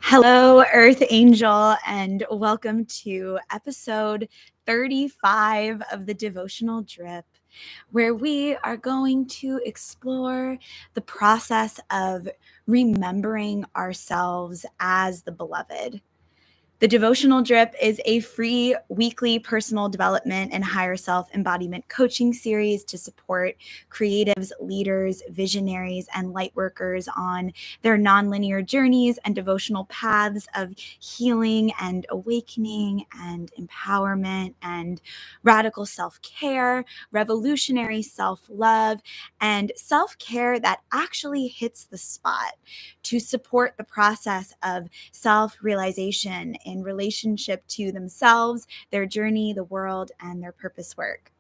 Hello, Earth Angel, and welcome to episode 35 of the Devotional Drip, where we are going to explore the process of remembering ourselves as the beloved. The Devotional Drip is a free weekly personal development and higher self embodiment coaching series to support creatives, leaders, visionaries, and light workers on their nonlinear journeys and devotional paths of healing and awakening and empowerment and radical self care, revolutionary self love, and self care that actually hits the spot to support the process of self-realization in relationship to themselves, their journey, the world, and their purpose work.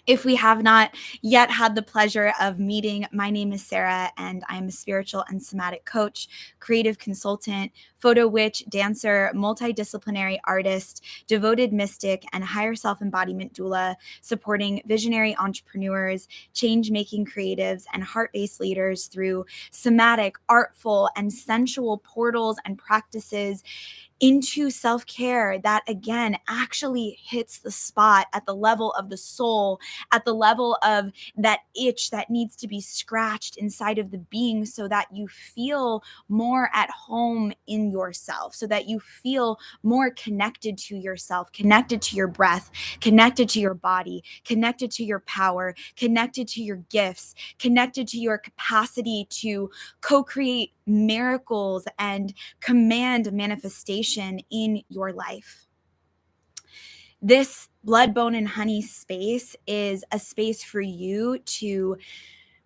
If we have not yet had the pleasure of meeting, my name is Sarah, and I'm a spiritual and somatic coach, creative consultant, photo witch, dancer, multidisciplinary artist, devoted mystic, and higher self-embodiment doula, supporting visionary entrepreneurs, change-making creatives, and heart-based leaders through somatic, artful, and sensual portals and practices into self-care that again actually hits the spot at the level of the soul, at the level of that itch that needs to be scratched inside of the being so that you feel more at home in yourself, so that you feel more connected to yourself, connected to your breath, connected to your body, connected to your power, connected to your gifts, connected to your capacity to co-create miracles and command manifestation in your life. This blood, bone, and honey space is a space for you to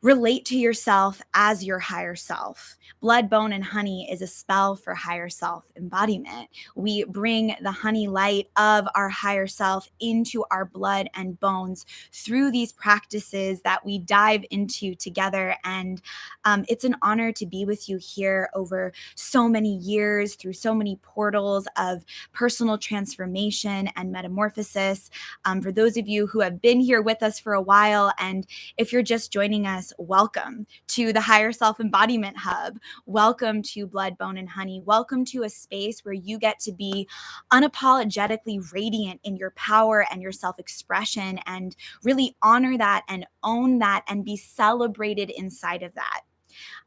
relate to yourself as your higher self. Blood, bone, and honey is a spell for higher self embodiment. We bring the honey light of our higher self into our blood and bones through these practices that we dive into together. And it's an honor to be with you here over so many years through so many portals of personal transformation and metamorphosis. For those of you who have been here with us for a while, and if you're just joining us, welcome to the Higher Self Embodiment Hub. Welcome to Blood, Bone, and Honey. Welcome to a space where you get to be unapologetically radiant in your power and your self-expression and really honor that and own that and be celebrated inside of that.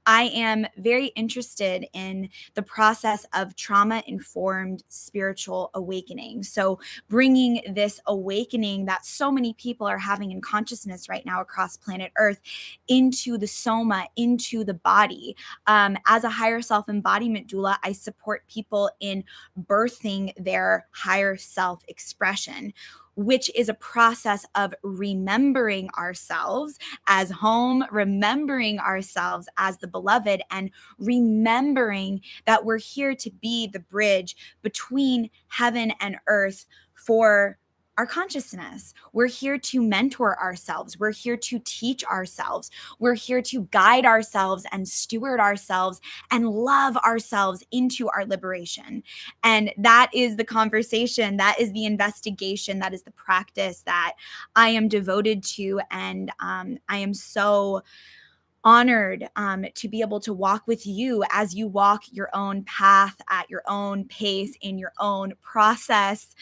I am very interested in the process of trauma-informed spiritual awakening. So bringing this awakening that so many people are having in consciousness right now across planet Earth into the soma, into the body. As a higher self-embodiment doula, I support people in birthing their higher self-expression, which is a process of remembering ourselves as home, remembering ourselves as the beloved, and remembering that we're here to be the bridge between heaven and earth for our consciousness. We're here to mentor ourselves. We're here to teach ourselves. We're here to guide ourselves and steward ourselves and love ourselves into our liberation. And that is the conversation, that is the investigation, that is the practice that I am devoted to. And I am so honored to be able to walk with you as you walk your own path at your own pace in your own process.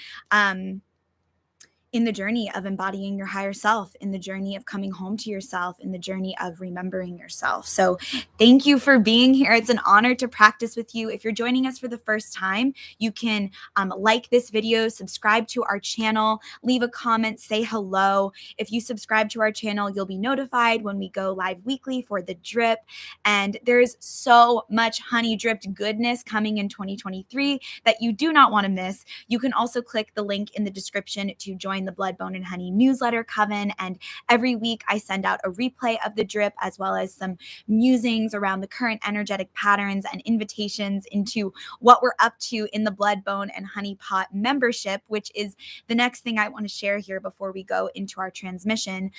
In the journey of embodying your higher self, in the journey of coming home to yourself, in the journey of remembering yourself. So thank you for being here. It's an honor to practice with you. If you're joining us for the first time, you can like this video, subscribe to our channel, leave a comment, say hello. If you subscribe to our channel, you'll be notified when we go live weekly for the drip. And there's so much honey dripped goodness coming in 2023 that you do not want to miss. You can also click the link in the description to join the Blood, Bone, and Honey newsletter coven. And every week I send out a replay of the drip as well as some musings around the current energetic patterns and invitations into what we're up to in the Blood, Bone, and Honey Pot membership, which is the next thing I want to share here before we go into our transmission.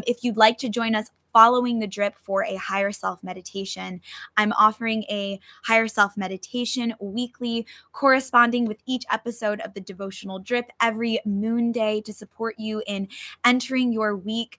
If you'd like to join us following the drip for a higher self meditation. I'm offering a higher self meditation weekly, corresponding with each episode of the devotional drip every moon day to support you in entering your week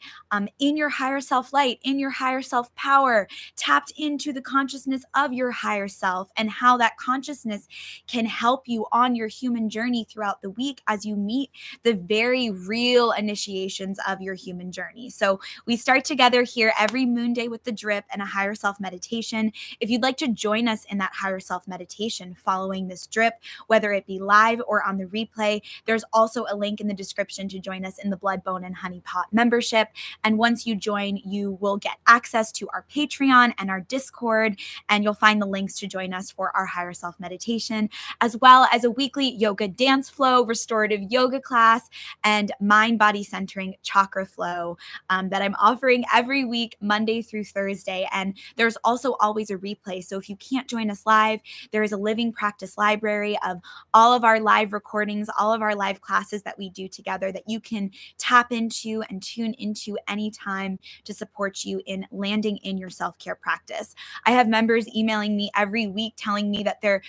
in your higher self light, in your higher self power, tapped into the consciousness of your higher self and how that consciousness can help you on your human journey throughout the week as you meet the very real initiations of your human journey. So we start together here every moon day with the drip and a higher self meditation. If you'd like to join us in that higher self meditation following this drip, whether it be live or on the replay, there's also a link in the description to join us in the Blood, Bone, and Honey Pot membership. And once you join, you will get access to our Patreon and our Discord, and you'll find the links to join us for our higher self meditation, as well as a weekly yoga dance flow, restorative yoga class, and mind body centering chakra flow that I'm offering every week, Monday through Thursday. And there's also always a replay. So if you can't join us live, there is a living practice library of all of our live recordings, all of our live classes that we do together that you can tap into and tune into anytime to support you in landing in your self-care practice. I have members emailing me every week telling me that they're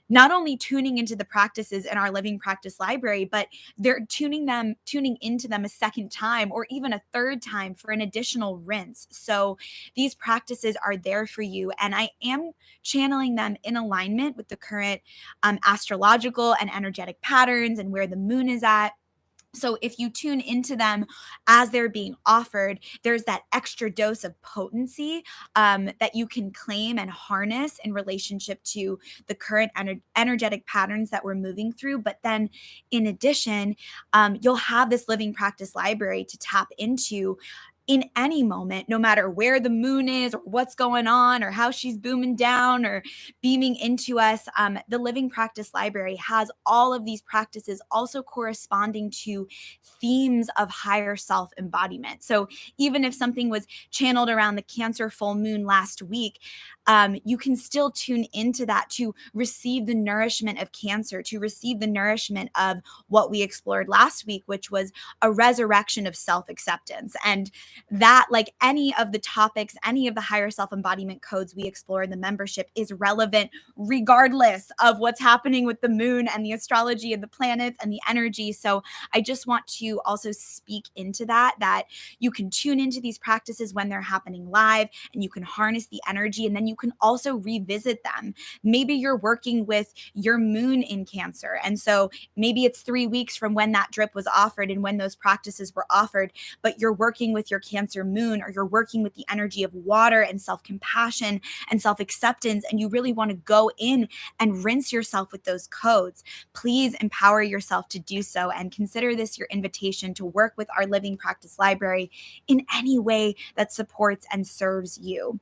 not only tuning into the practices in our living practice library, but they're tuning into them a second time or even a third time for an additional rinse. So these practices are there for you. And I am channeling them in alignment with the current astrological and energetic patterns and where the moon is at. So if you tune into them as they're being offered, there's that extra dose of potency that you can claim and harness in relationship to the current energetic patterns that we're moving through. But then in addition, you'll have this living practice library to tap into in any moment, no matter where the moon is or what's going on or how she's booming down or beaming into us. The Living Practice Library has all of these practices also corresponding to themes of higher self embodiment. So even if something was channeled around the Cancer full moon last week, you can still tune into that to receive the nourishment of Cancer, to receive the nourishment of what we explored last week, which was a resurrection of self acceptance. And that, like any of the topics, any of the higher self embodiment codes we explore in the membership, is relevant regardless of what's happening with the moon and the astrology and the planets and the energy. So I just want to also speak into that you can tune into these practices when they're happening live and you can harness the energy, and then you can also revisit them. Maybe you're working with your moon in Cancer, and so maybe it's 3 weeks from when that drip was offered and when those practices were offered, but you're working with your Cancer moon, or you're working with the energy of water and self-compassion and self-acceptance, and you really want to go in and rinse yourself with those codes. Please empower yourself to do so and consider this your invitation to work with our Living Practice Library in any way that supports and serves you.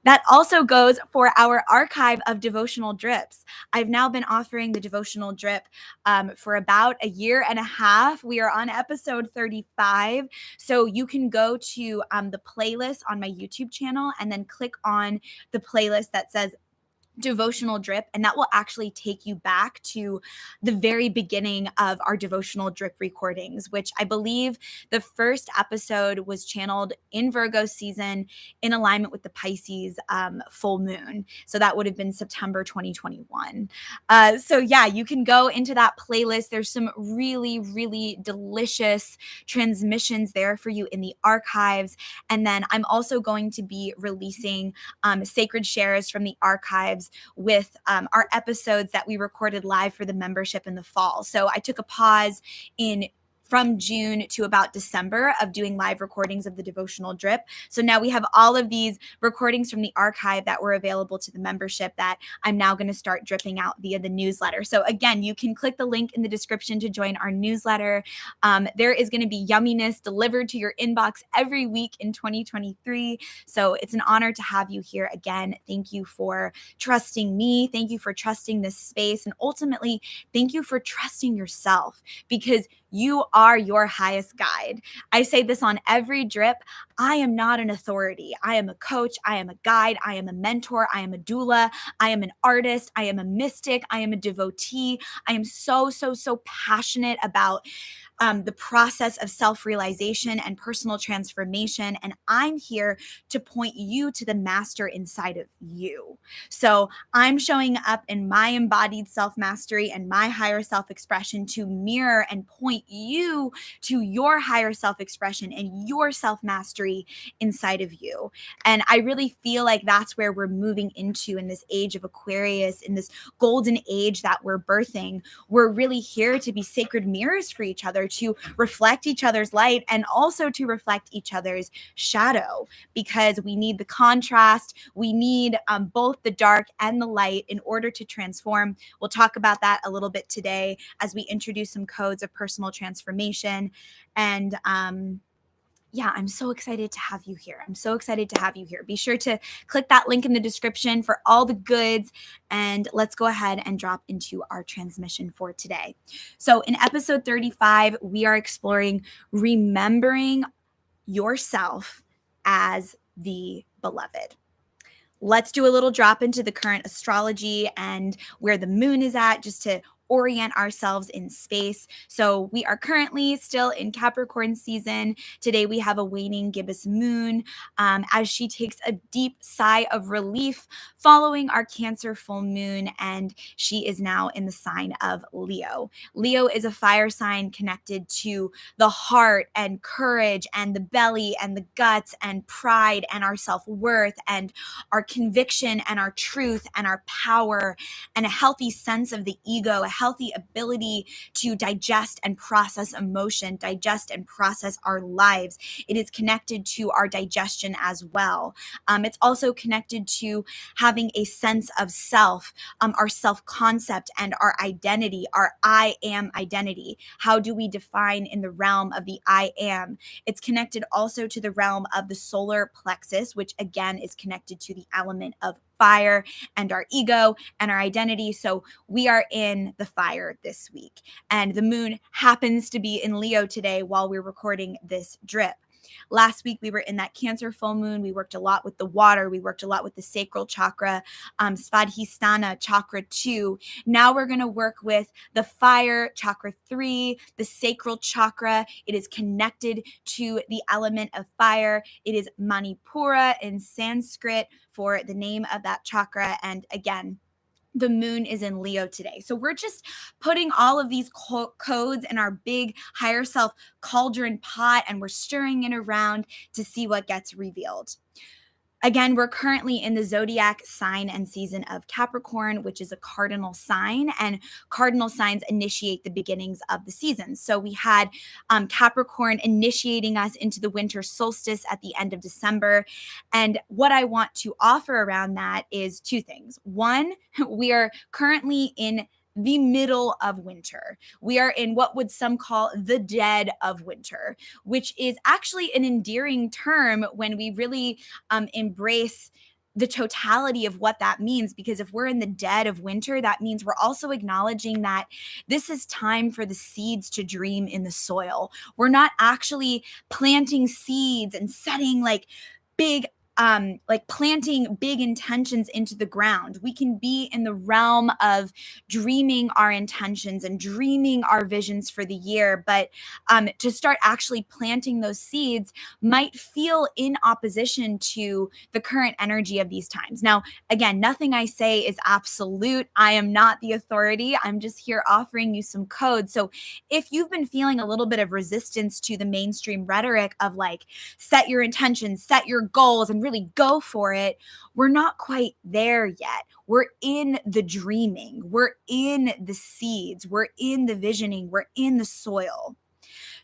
That also goes for our archive of devotional drips. I've now been offering the devotional drip for about a year and a half. We are on episode 35. So you can go to the playlist on my YouTube channel and then click on the playlist that says devotional drip, and that will actually take you back to the very beginning of our devotional drip recordings, which I believe the first episode was channeled in Virgo season in alignment with the Pisces full moon. So that would have been September 2021. So yeah, you can go into that playlist. There's some really, really delicious transmissions there for you in the archives. And then I'm also going to be releasing sacred shares from the archives with our episodes that we recorded live for the membership in the fall. So I took a pause from June to about December of doing live recordings of the devotional drip. So now we have all of these recordings from the archive that were available to the membership that I'm now going to start dripping out via the newsletter. So again, you can click the link in the description to join our newsletter. There is going to be yumminess delivered to your inbox every week in 2023. So it's an honor to have you here again. Thank you for trusting me. Thank you for trusting this space. And ultimately, thank you for trusting yourself, because you are your highest guide. I say this on every drip. I am not an authority. I am a coach. I am a guide. I am a mentor. I am a doula. I am an artist. I am a mystic. I am a devotee. I am so, so, so passionate about the process of self-realization and personal transformation. And I'm here to point you to the master inside of you. So I'm showing up in my embodied self-mastery and my higher self-expression to mirror and point you to your higher self-expression and your self-mastery inside of you. And I really feel like that's where we're moving into in this age of Aquarius, in this golden age that we're birthing. We're really here to be sacred mirrors for each other, to reflect each other's light and also to reflect each other's shadow, because we need the contrast. We need both the dark and the light in order to transform. We'll talk about that a little bit today as we introduce some codes of personal transformation. And yeah, I'm so excited to have you here. I'm so excited to have you here. Be sure to click that link in the description for all the goods. And let's go ahead and drop into our transmission for today. So in episode 35, we are exploring remembering yourself as the beloved. Let's do a little drop into the current astrology and where the moon is at, just to orient ourselves in space. So we are currently still in Capricorn season. Today we have a waning gibbous moon as she takes a deep sigh of relief following our Cancer full moon, and she is now in the sign of Leo. Leo is a fire sign connected to the heart and courage and the belly and the guts and pride and our self-worth and our conviction and our truth and our power and a healthy sense of the ego, a healthy ability to digest and process emotion, digest and process our lives. It is connected to our digestion as well. It's also connected to having a sense of self, our self-concept and our identity, our I am identity. How do we define in the realm of the I am? It's connected also to the realm of the solar plexus, which again is connected to the element of fire and our ego and our identity. So we are in the fire this week. And the moon happens to be in Leo today while we're recording this drip. Last week, we were in that Cancer full moon. We worked a lot with the water. We worked a lot with the sacral chakra, Svadhisthana chakra 2. Now we're going to work with the fire chakra 3, the sacral chakra. It is connected to the element of fire. It is Manipura in Sanskrit for the name of that chakra. And again, the moon is in Leo today. So we're just putting all of these codes in our big higher self cauldron pot, and we're stirring it around to see what gets revealed. Again, we're currently in the zodiac sign and season of Capricorn, which is a cardinal sign, and cardinal signs initiate the beginnings of the season. So we had Capricorn initiating us into the winter solstice at the end of December. And what I want to offer around that is two things. One, we are currently in the middle of winter. We are in what would some call the dead of winter, which is actually an endearing term when we really embrace the totality of what that means. Because if we're in the dead of winter, that means we're also acknowledging that this is time for the seeds to dream in the soil. We're not actually planting seeds and setting like planting big intentions into the ground. We can be in the realm of dreaming our intentions and dreaming our visions for the year, but to start actually planting those seeds might feel in opposition to the current energy of these times. Now, again, nothing I say is absolute. I am not the authority. I'm just here offering you some codes. So if you've been feeling a little bit of resistance to the mainstream rhetoric of like, set your intentions, set your goals, and really go for it, we're not quite there yet. We're in the dreaming, we're in the seeds, we're in the visioning, we're in the soil.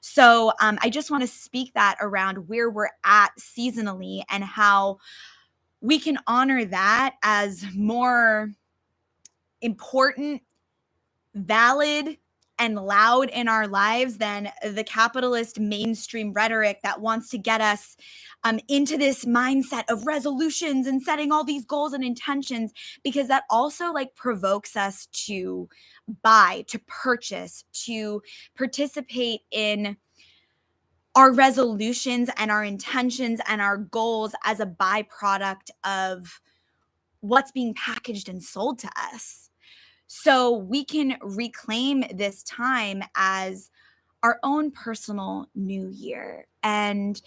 So I just want to speak that around where we're at seasonally and how we can honor that as more important, valid, and loud in our lives than the capitalist mainstream rhetoric that wants to get us into this mindset of resolutions and setting all these goals and intentions, because that also like provokes us to buy, to purchase, to participate in our resolutions and our intentions and our goals as a byproduct of what's being packaged and sold to us. So we can reclaim this time as our own personal new year. And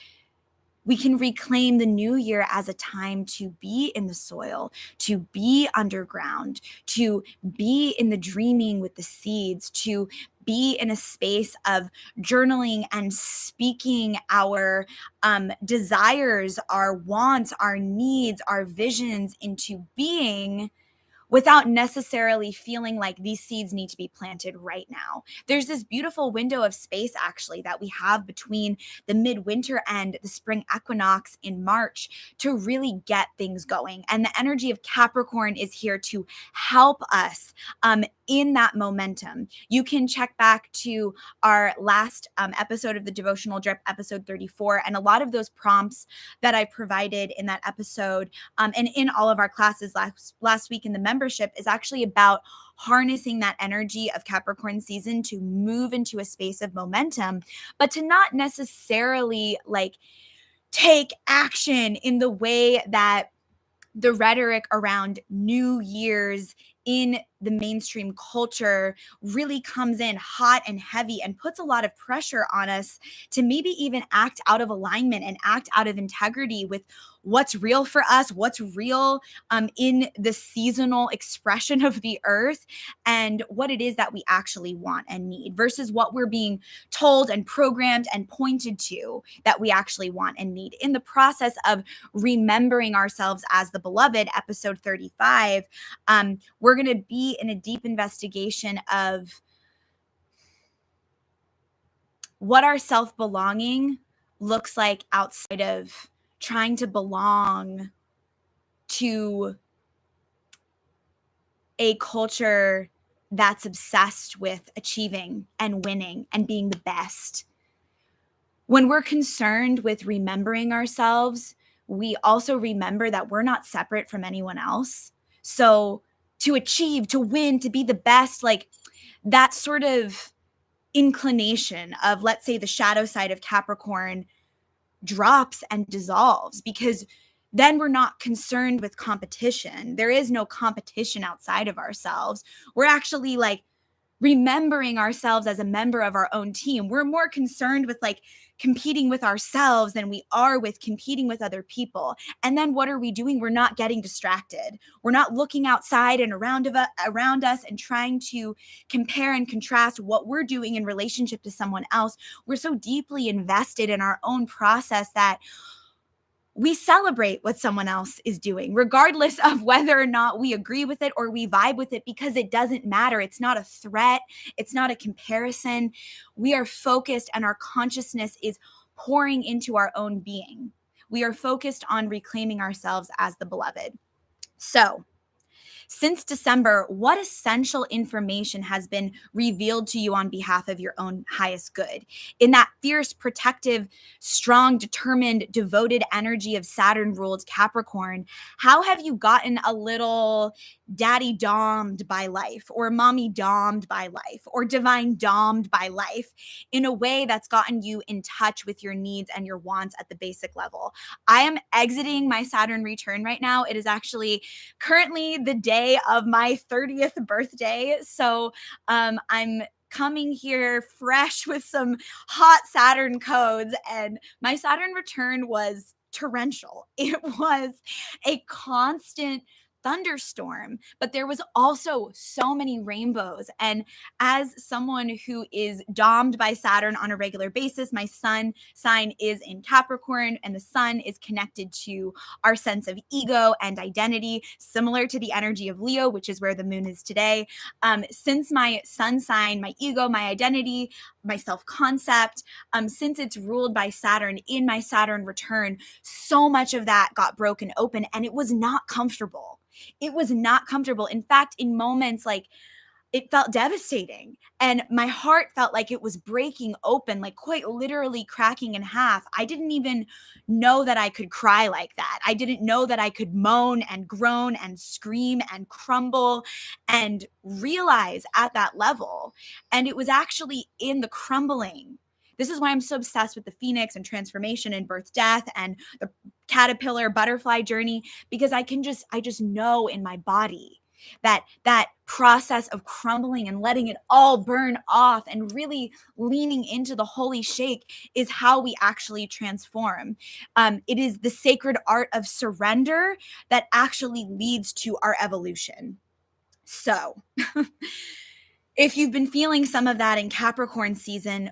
we can reclaim the new year as a time to be in the soil, to be underground, to be in the dreaming with the seeds, to be in a space of journaling and speaking our desires, our wants, our needs, our visions into being, without necessarily feeling like these seeds need to be planted right now. There's this beautiful window of space actually that we have between the midwinter and the spring equinox in March to really get things going. And the energy of Capricorn is here to help us in that momentum. You can check back to our last episode of the Devotional Drip, episode 34, and a lot of those prompts that I provided in that episode and in all of our classes last week in the membership is actually about harnessing that energy of Capricorn season to move into a space of momentum, but to not necessarily like take action in the way that the rhetoric around New Year's in the mainstream culture really comes in hot and heavy and puts a lot of pressure on us to maybe even act out of alignment and act out of integrity with what's real for us, what's real in the seasonal expression of the earth, and what it is that we actually want and need versus what we're being told and programmed and pointed to that we actually want and need. In the process of remembering ourselves as the beloved, episode 35, we're going to be in a deep investigation of what our self-belonging looks like outside of trying to belong to a culture that's obsessed with achieving and winning and being the best. When we're concerned with remembering ourselves, we also remember that we're not separate from anyone else. So to achieve, to win, to be the best, like that sort of inclination of, let's say, the shadow side of Capricorn drops and dissolves because then we're not concerned with competition. There is no competition outside of ourselves. We're actually like remembering ourselves as a member of our own team. We're more concerned with like competing with ourselves than we are with competing with other people. And then what are we doing? We're not getting distracted. We're not looking outside and around us and trying to compare and contrast what we're doing in relationship to someone else. We're so deeply invested in our own process that we celebrate what someone else is doing, regardless of whether or not we agree with it or we vibe with it, because it doesn't matter. It's not a threat. It's not a comparison. We are focused and our consciousness is pouring into our own being. We are focused on reclaiming ourselves as the beloved. So, since December, what essential information has been revealed to you on behalf of your own highest good? In that fierce, protective, strong, determined, devoted energy of Saturn ruled Capricorn, how have you gotten a little daddy domed by life, or mommy domed by life, or divine domed by life in a way that's gotten you in touch with your needs and your wants at the basic level? I am exiting my Saturn return right now. It is actually currently the day of my 30th birthday. So I'm coming here fresh with some hot Saturn codes, and my Saturn return was torrential. It was a constant thunderstorm, but there was also so many rainbows. And as someone who is domed by Saturn on a regular basis, my sun sign is in Capricorn, and the sun is connected to our sense of ego and identity, similar to the energy of Leo, which is where the moon is today. Since my sun sign, my ego, my identity, my self-concept, since it's ruled by Saturn in my Saturn return, so much of that got broken open, and it was not comfortable. It was not comfortable. In fact, in moments like it felt devastating, and my heart felt like it was breaking open, like quite literally cracking in half. I didn't even know that I could cry like that. I didn't know that I could moan and groan and scream and crumble and realize at that level. And it was actually in the crumbling. This is why I'm so obsessed with the phoenix and transformation and birth, death, and the caterpillar butterfly journey, because I just know in my body That process of crumbling and letting it all burn off and really leaning into the holy shake is how we actually transform. It is the sacred art of surrender that actually leads to our evolution. So, if you've been feeling some of that in Capricorn season,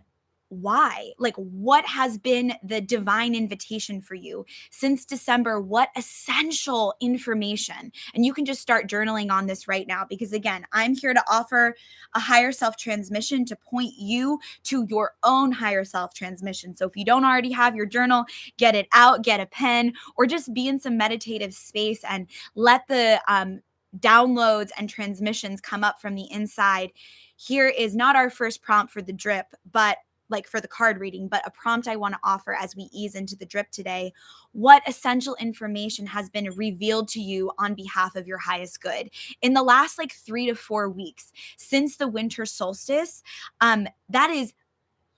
why? Like, what has been the divine invitation for you since December? What essential information? And you can just start journaling on this right now, because again, I'm here to offer a higher self transmission to point you to your own higher self transmission. So if you don't already have your journal, get it out, get a pen, or just be in some meditative space and let the downloads and transmissions come up from the inside. Here is not our first prompt for the drip, but like for the card reading, but a prompt I want to offer as we ease into the drip today. What essential information has been revealed to you on behalf of your highest good in the last like 3 to 4 weeks since the winter solstice? That is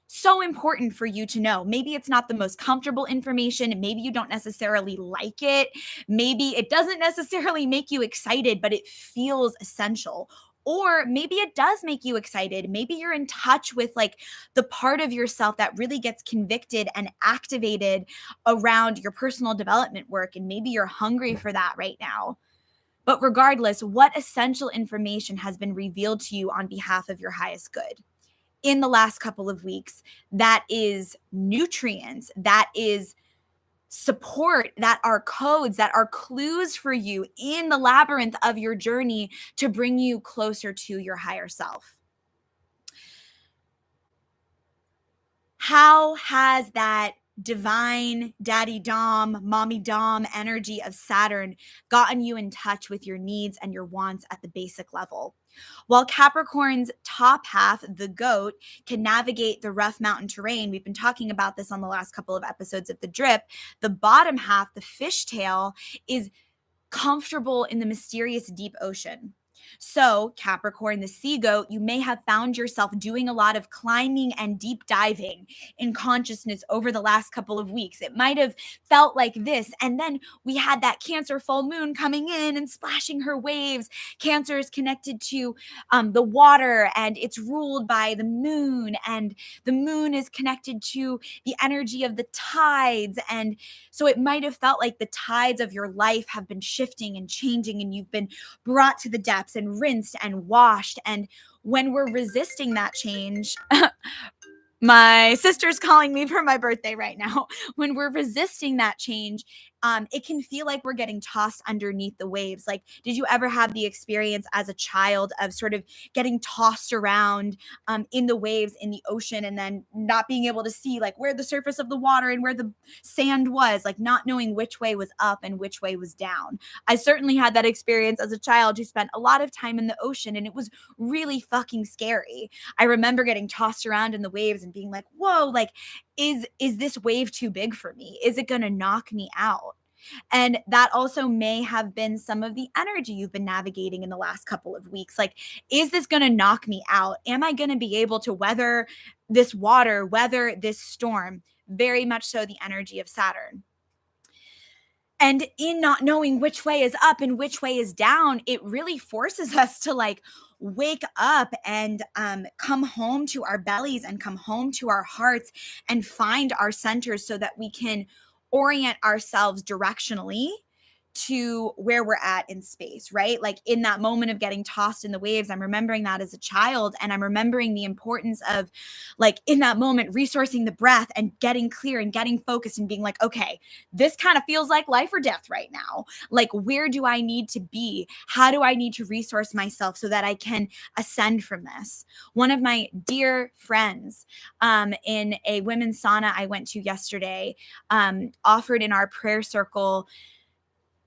so important for you to know. Maybe it's not the most comfortable information. Maybe you don't necessarily like it. Maybe it doesn't necessarily make you excited, but it feels essential. Or maybe it does make you excited. Maybe you're in touch with like the part of yourself that really gets convicted and activated around your personal development work. And maybe you're hungry for that right now. But regardless, what essential information has been revealed to you on behalf of your highest good in the last couple of weeks? That is nutrients, that is support, that are codes, that are clues for you in the labyrinth of your journey to bring you closer to your higher self. How has that divine daddy Dom, mommy Dom energy of Saturn gotten you in touch with your needs and your wants at the basic level? While Capricorn's top half, the goat, can navigate the rough mountain terrain, we've been talking about this on the last couple of episodes of the drip. The bottom half, the fishtail, is comfortable in the mysterious deep ocean. So, Capricorn, the sea goat, you may have found yourself doing a lot of climbing and deep diving in consciousness over the last couple of weeks. It might have felt like this. And then we had that Cancer full moon coming in and splashing her waves. Cancer is connected to the water, and it's ruled by the moon. And the moon is connected to the energy of the tides. And so it might have felt like the tides of your life have been shifting and changing, and you've been brought to the depths and rinsed and washed. And when we're resisting that change, my sister's calling me for my birthday right now. When we're resisting that change, it can feel like we're getting tossed underneath the waves. Like, did you ever have the experience as a child of sort of getting tossed around in the waves in the ocean, and then not being able to see like where the surface of the water and where the sand was, like not knowing which way was up and which way was down? I certainly had that experience as a child who spent a lot of time in the ocean, and it was really fucking scary. I remember getting tossed around in the waves and being like, whoa, like, is this wave too big for me? Is it going to knock me out? And that also may have been some of the energy you've been navigating in the last couple of weeks. Like, is this going to knock me out? Am I going to be able to weather this water, weather this storm? Very much so the energy of Saturn. And in not knowing which way is up and which way is down, it really forces us to like wake up and come home to our bellies and come home to our hearts and find our centers so that we can orient ourselves directionally to where we're at in space, right? Like in that moment of getting tossed in the waves, I'm remembering that as a child, and I'm remembering the importance of like in that moment resourcing the breath and getting clear and getting focused and being like, okay, this kind of feels like life or death right now. Like, where do I need to be? How do I need to resource myself so that I can ascend from this? One of my dear friends in a women's sauna I went to yesterday offered in our prayer circle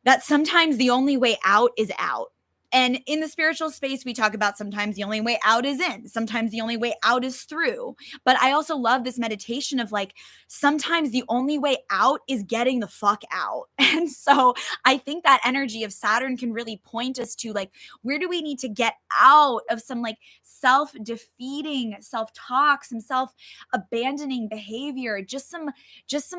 that sometimes the only way out is out. And in the spiritual space, we talk about sometimes the only way out is in, sometimes the only way out is through. But I also love this meditation of like, sometimes the only way out is getting the fuck out. And so I think that energy of Saturn can really point us to like, where do we need to get out of some like self-defeating self-talk, some self-abandoning behavior, just some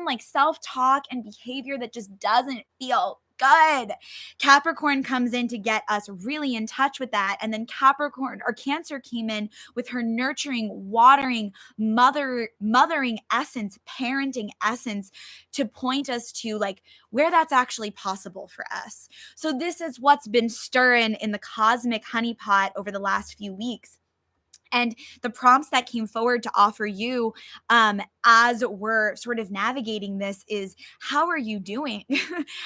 like self-talk and behavior that just doesn't feel good. Capricorn comes in to get us really in touch with that. And then Capricorn or Cancer came in with her nurturing, watering, mothering essence, parenting essence to point us to like where that's actually possible for us. So this is what's been stirring in the cosmic honeypot over the last few weeks. And the prompts that came forward to offer you as we're sort of navigating this is, how are you doing?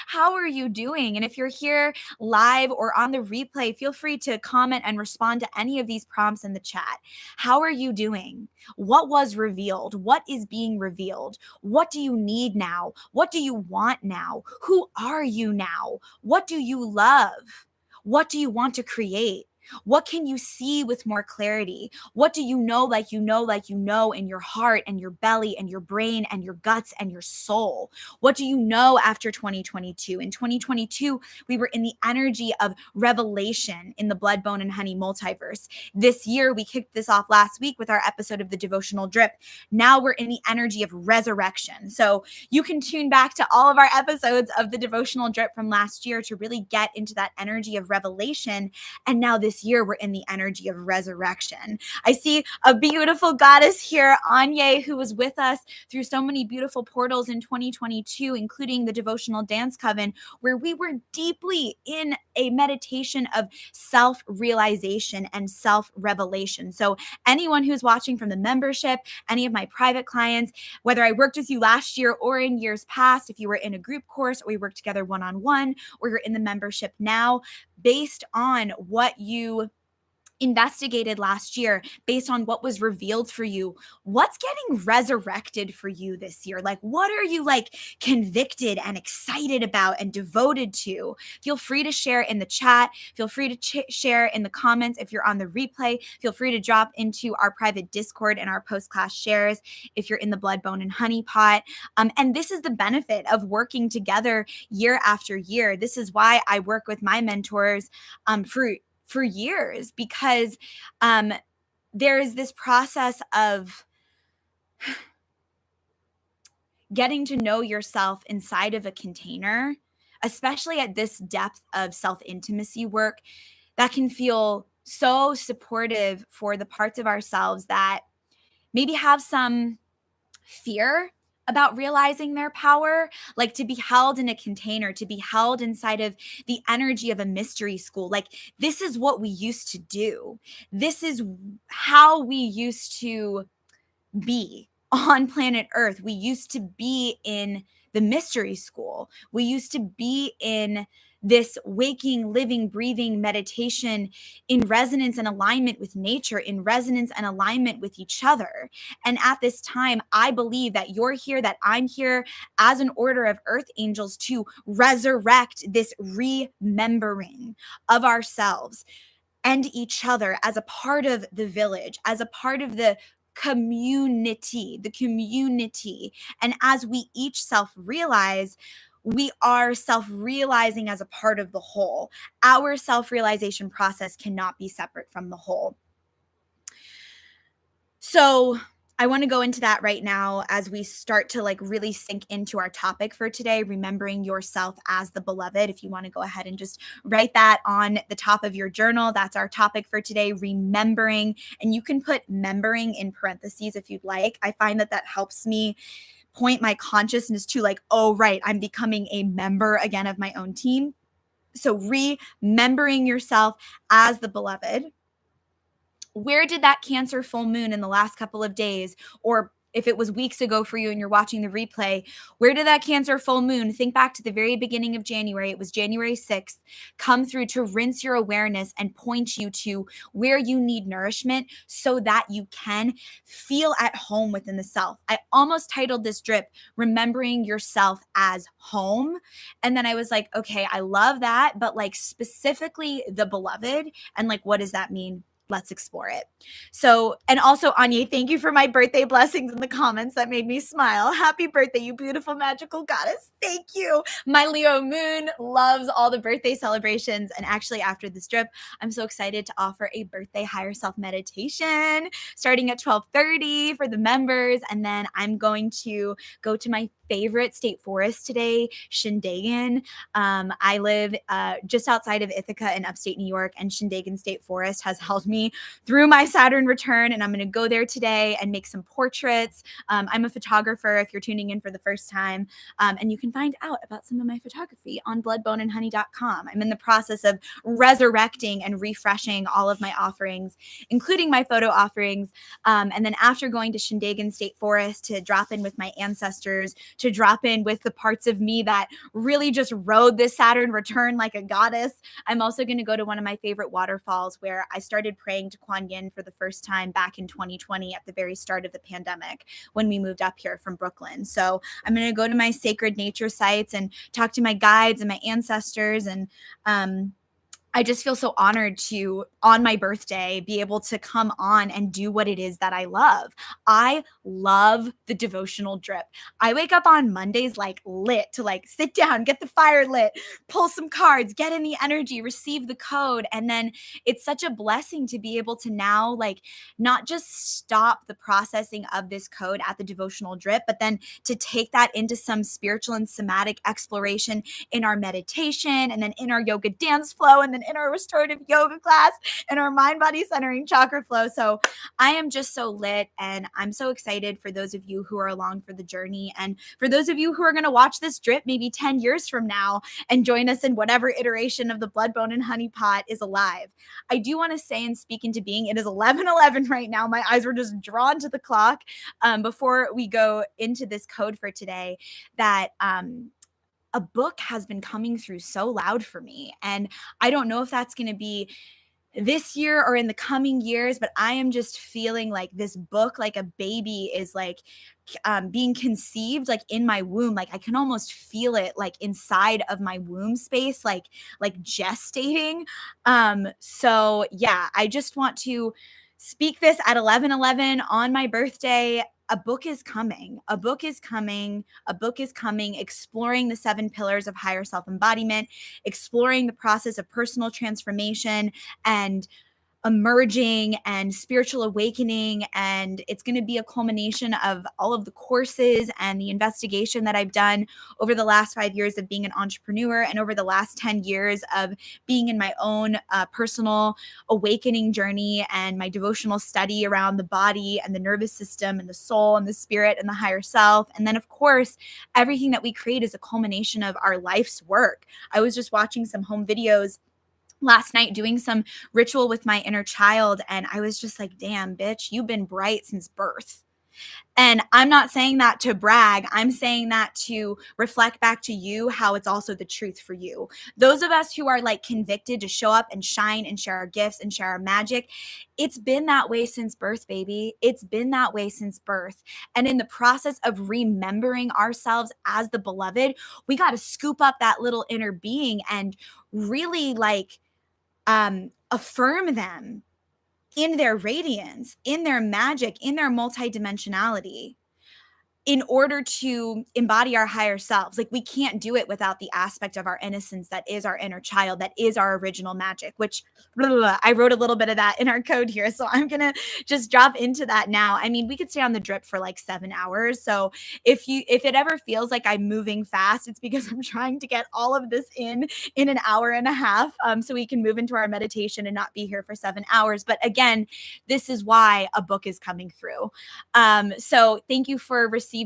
How are you doing? And if you're here live or on the replay, feel free to comment and respond to any of these prompts in the chat. How are you doing? What was revealed? What is being revealed? What do you need now? What do you want now? Who are you now? What do you love? What do you want to create? What can you see with more clarity? What do you know, like you know, like you know, in your heart and your belly and your brain and your guts and your soul? What do you know after 2022? In 2022, we were in the energy of revelation in the Blood, Bone, and Honey multiverse. This year, we kicked this off last week with our episode of the Devotional Drip. Now we're in the energy of resurrection. So you can tune back to all of our episodes of the Devotional Drip from last year to really get into that energy of revelation. And now this year, we're in the energy of resurrection. I see a beautiful goddess here, Anye, who was with us through so many beautiful portals in 2022, including the Devotional Dance Coven, where we were deeply in a meditation of self-realization and self-revelation. So anyone who's watching from the membership, any of my private clients, whether I worked with you last year or in years past, if you were in a group course or we worked together one-on-one, or you're in the membership now, based on what you investigated last year, based on what was revealed for you, what's getting resurrected for you this year? Like, what are you like convicted and excited about and devoted to? Feel free to share in the chat. Feel free to share in the comments. If you're on the replay, feel free to drop into our private Discord and our post-class shares if you're in the Blood, Bone, and Honey pot. And this is the benefit of working together year after year. This is why I work with my mentors for years, because there is this process of getting to know yourself inside of a container, especially at this depth of self-intimacy work, that can feel so supportive for the parts of ourselves that maybe have some fear about realizing their power, like to be held in a container, to be held inside of the energy of a mystery school. Like, this is what we used to do. This is how we used to be on planet Earth. We used to be in the mystery school. We used to be in this waking, living, breathing meditation in resonance and alignment with nature, in resonance and alignment with each other. And at this time, I believe that you're here, that I'm here as an order of earth angels to resurrect this remembering of ourselves and each other as a part of the village, as a part of the community. And as we each self-realize, we are self-realizing as a part of the whole. Our self-realization process cannot be separate from the whole. So I want to go into that right now as we start to like really sink into our topic for today, remembering yourself as the beloved. If you want to go ahead and just write that on the top of your journal, that's our topic for today, remembering. And you can put membering in parentheses if you'd like. I find that that helps me point my consciousness to like, oh, right, I'm becoming a member again of my own team. So remembering yourself as the beloved. Where did that Cancer full moon in the last couple of days, or if it was weeks ago for you and you're watching the replay, where did that Cancer full moon, think back to the very beginning of January, it was January 6th, come through to rinse your awareness and point you to where you need nourishment so that you can feel at home within the self. I almost titled this drip, Remembering Yourself as Home. And then I was like, okay, I love that, but like specifically the beloved, and like, what does that mean? let's explore it. So, and also, Anya, thank you for my birthday blessings in the comments. That made me smile. Happy birthday, you beautiful magical goddess. Thank you. My Leo moon loves all the birthday celebrations. And actually, after this drip, I'm so excited to offer a birthday higher self meditation starting at 12:30 for the members. And then I'm going to go to my favorite state forest today, Shindagan. I live just outside of Ithaca in upstate New York, and Shindagan State Forest has held me through my Saturn return, and I'm going to go there today and make some portraits. I'm a photographer if you're tuning in for the first time, and you can find out about some of my photography on bloodboneandhoney.com. I'm in the process of resurrecting and refreshing all of my offerings, including my photo offerings. And then after going to Shindagan State Forest to drop in with my ancestors, to drop in with the parts of me that really just rode this Saturn return like a goddess, I'm also going to go to one of my favorite waterfalls where I started praying to Kuan Yin for the first time back in 2020 at the very start of the pandemic when we moved up here from Brooklyn. So I'm going to go to my sacred nature sites and talk to my guides and my ancestors, and I just feel so honored to, on my birthday, be able to come on and do what it is that I love. I love the devotional drip. I wake up on Mondays like lit to like sit down, get the fire lit, pull some cards, get in the energy, receive the code. And then it's such a blessing to be able to now like not just stop the processing of this code at the devotional drip, but then to take that into some spiritual and somatic exploration in our meditation, and then in our yoga dance flow, and then in our restorative yoga class, and our mind body centering chakra flow. So I am just so lit, and I'm so excited for those of you who are along for the journey, and for those of you who are going to watch this drip maybe 10 years from now and join us in whatever iteration of the Blood, Bone, and Honey pot is alive. I do want to say and speak into being, it is 11:11 right now. My eyes were just drawn to the clock before we go into this code for today, that a book has been coming through so loud for me. And I don't know if that's going to be this year or in the coming years, but I am just feeling like this book, like a baby is like being conceived like in my womb. Like I can almost feel it like inside of my womb space, like gestating. So yeah, I just want to speak this at 11:11 on my birthday. A book is coming. A book is coming. A book is coming, exploring the 7 pillars of higher self-embodiment, exploring the process of personal transformation and emerging and spiritual awakening. And it's going to be a culmination of all of the courses and the investigation that I've done over the last 5 years of being an entrepreneur, and over the last 10 years of being in my own personal awakening journey, and my devotional study around the body and the nervous system and the soul and the spirit and the higher self. And then, of course, everything that we create is a culmination of our life's work. I was just watching some home videos last night doing some ritual with my inner child, and I was just like, damn, bitch, you've been bright since birth. And I'm not saying that to brag. I'm saying that to reflect back to you how it's also the truth for you. Those of us who are like convicted to show up and shine and share our gifts and share our magic, it's been that way since birth, baby. It's been that way since birth. And in the process of remembering ourselves as the beloved, we got to scoop up that little inner being and really like affirm them in their radiance, in their magic, in their multidimensionality, in order to embody our higher selves. Like we can't do it without the aspect of our innocence that is our inner child, that is our original magic, which I wrote a little bit of that in our code here. So I'm going to just drop into that now. I mean, we could stay on the drip for like 7 hours. So if it ever feels like I'm moving fast, it's because I'm trying to get all of this in an hour and a half, so we can move into our meditation and not be here for 7 hours. But again, this is why a book is coming through. So thank you for receiving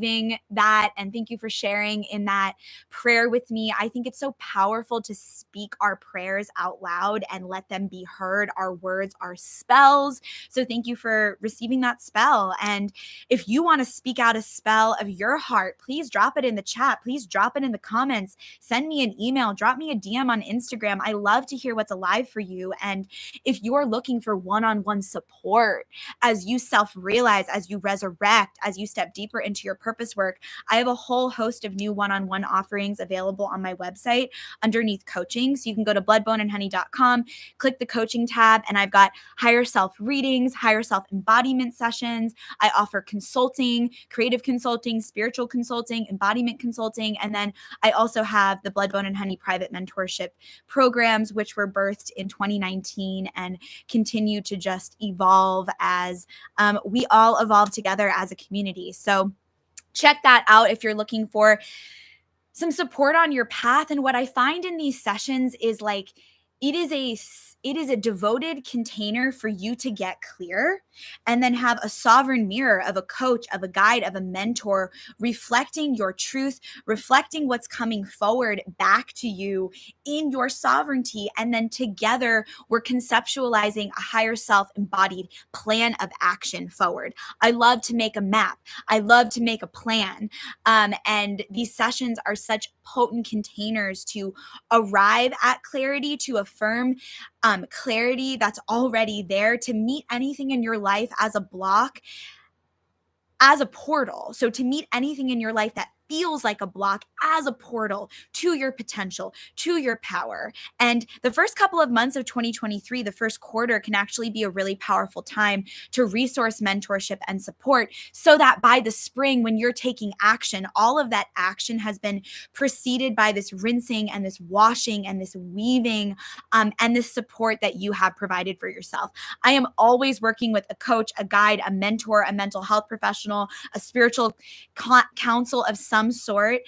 that, and thank you for sharing in that prayer with me. I think it's so powerful to speak our prayers out loud and let them be heard. Our words are spells. So thank you for receiving that spell. And if you want to speak out a spell of your heart, please drop it in the chat. Please drop it in the comments. Send me an email. Drop me a DM on Instagram. I love to hear what's alive for you. And if you're looking for one-on-one support as you self-realize, as you resurrect, as you step deeper into your your purpose work, I have a whole host of new one-on-one offerings available on my website underneath coaching. So you can go to bloodboneandhoney.com, click the coaching tab, and I've got higher self readings, higher self embodiment sessions. I offer consulting, creative consulting, spiritual consulting, embodiment consulting, and then I also have the Blood, Bone, and Honey private mentorship programs, which were birthed in 2019 and continue to just evolve as we all evolve together as a community. So check that out if you're looking for some support on your path. And what I find in these sessions is like, it is a devoted container for you to get clear and then have a sovereign mirror of a coach, of a guide, of a mentor reflecting your truth, reflecting what's coming forward back to you in your sovereignty. And then together we're conceptualizing a higher self embodied plan of action forward. I love to make a map. I love to make a plan. And these sessions are such potent containers to arrive at clarity, to affirm clarity that's already there, to meet anything in your life as a block, as a portal. So to meet anything in your life that feels like a block as a portal to your potential, to your power. And the first couple of months of 2023, the first quarter, can actually be a really powerful time to resource mentorship and support, so that by the spring, when you're taking action, all of that action has been preceded by this rinsing and this washing and this weaving and this support that you have provided for yourself. I am always working with a coach, a guide, a mentor, a mental health professional, a spiritual counsel of some sort,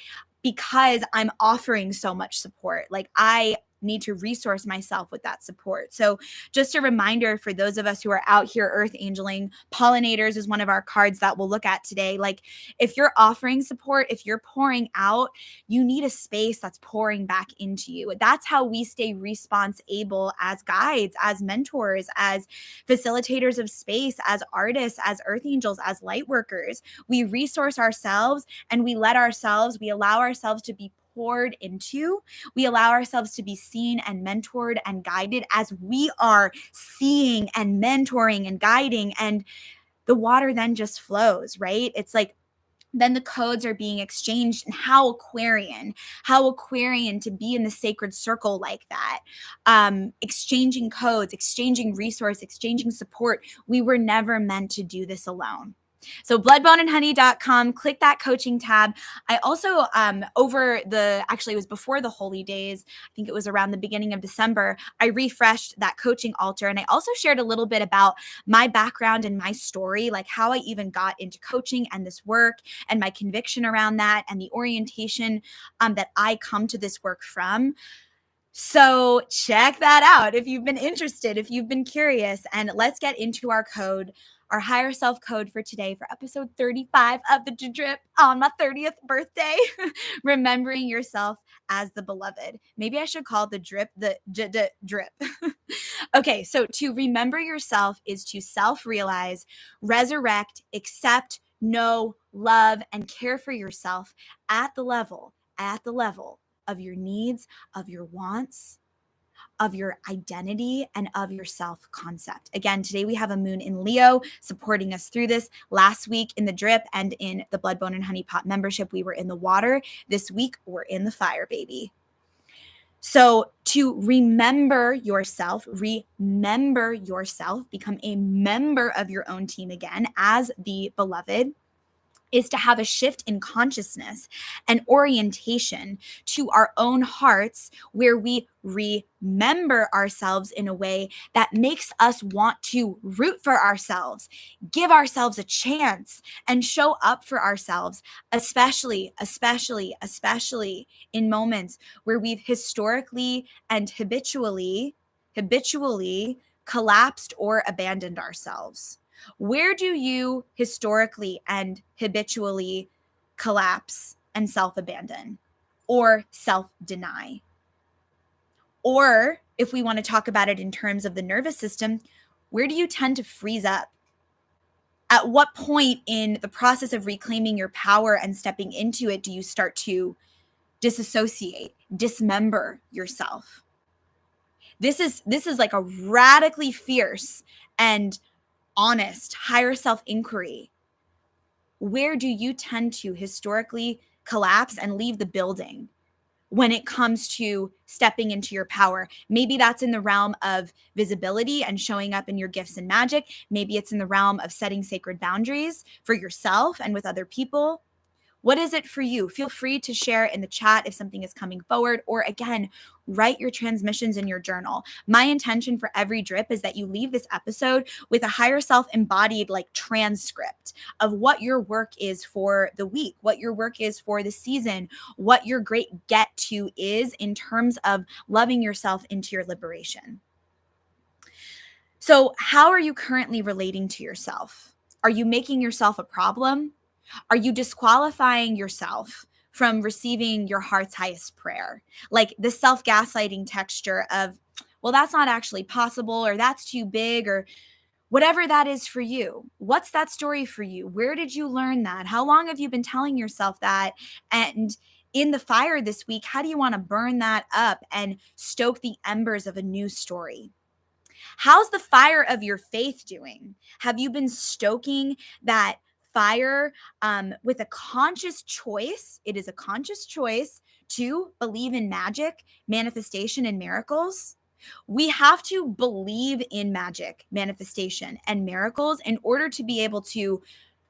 because I'm offering so much support. Like, I need to resource myself with that support. So just a reminder for those of us who are out here earth angeling, pollinators is one of our cards that we'll look at today. Like, if you're offering support, if you're pouring out, you need a space that's pouring back into you. That's how we stay response able as guides, as mentors, as facilitators of space, as artists, as earth angels, as light workers. We resource ourselves and we allow ourselves to be poured into. We allow ourselves to be seen and mentored and guided as we are seeing and mentoring and guiding. And the water then just flows, right? It's like, then the codes are being exchanged. And how Aquarian to be in the sacred circle like that, exchanging codes, exchanging resource, exchanging support. We were never meant to do this alone. So bloodboneandhoney.com, click that coaching tab. I also, it was before the holy days, I think it was around the beginning of December, I refreshed that coaching altar. And I also shared a little bit about my background and my story, like how I even got into coaching and this work and my conviction around that and the orientation that I come to this work from. So check that out if you've been interested, if you've been curious, and let's get into our code, our higher self code for today, for episode 35 of the Drip on my 30th birthday. Remembering yourself as the beloved. Maybe I should call the drip the drip. Okay, so to remember yourself is to self-realize, resurrect, accept, know, love, and care for yourself at the level of your needs, of your wants, of your identity, and of your self-concept. Again, today we have a moon in Leo supporting us through this. Last week in the Drip and in the Blood, Bone, and Honey Pot membership, we were in the water. This week, we're in the fire, baby. So to remember yourself, become a member of your own team again as the beloved, is to have a shift in consciousness and orientation to our own hearts, where we remember ourselves in a way that makes us want to root for ourselves, give ourselves a chance, and show up for ourselves, especially in moments where we've historically and habitually collapsed or abandoned ourselves. Where do you historically and habitually collapse and self-abandon or self-deny? Or if we want to talk about it in terms of the nervous system, where do you tend to freeze up? At what point in the process of reclaiming your power and stepping into it do you start to disassociate, dismember yourself? This is like a radically fierce and honest higher self inquiry. where do you tend to historically collapse and leave the building when it comes to stepping into your power? Maybe that's in the realm of visibility and showing up in your gifts and magic. Maybe it's in the realm of setting sacred boundaries for yourself and with other people. What is it for you? Feel free to share in the chat if something is coming forward, or again, write your transmissions in your journal. My intention for every drip is that you leave this episode with a higher self embodied like transcript of what your work is for the week, what your work is for the season, what your great get to is in terms of loving yourself into your liberation. So, how are you currently relating to yourself? Are you making yourself a problem? Are you disqualifying yourself from receiving your heart's highest prayer? Like the self gaslighting texture of, well, that's not actually possible, or that's too big, or whatever that is for you. What's that story for you? Where did you learn that? How long have you been telling yourself that? And in the fire this week, how do you want to burn that up and stoke the embers of a new story? How's the fire of your faith doing? Have you been stoking that fire with a conscious choice? It is a conscious choice to believe in magic, manifestation, and miracles. We have to believe in magic, manifestation, and miracles in order to be able to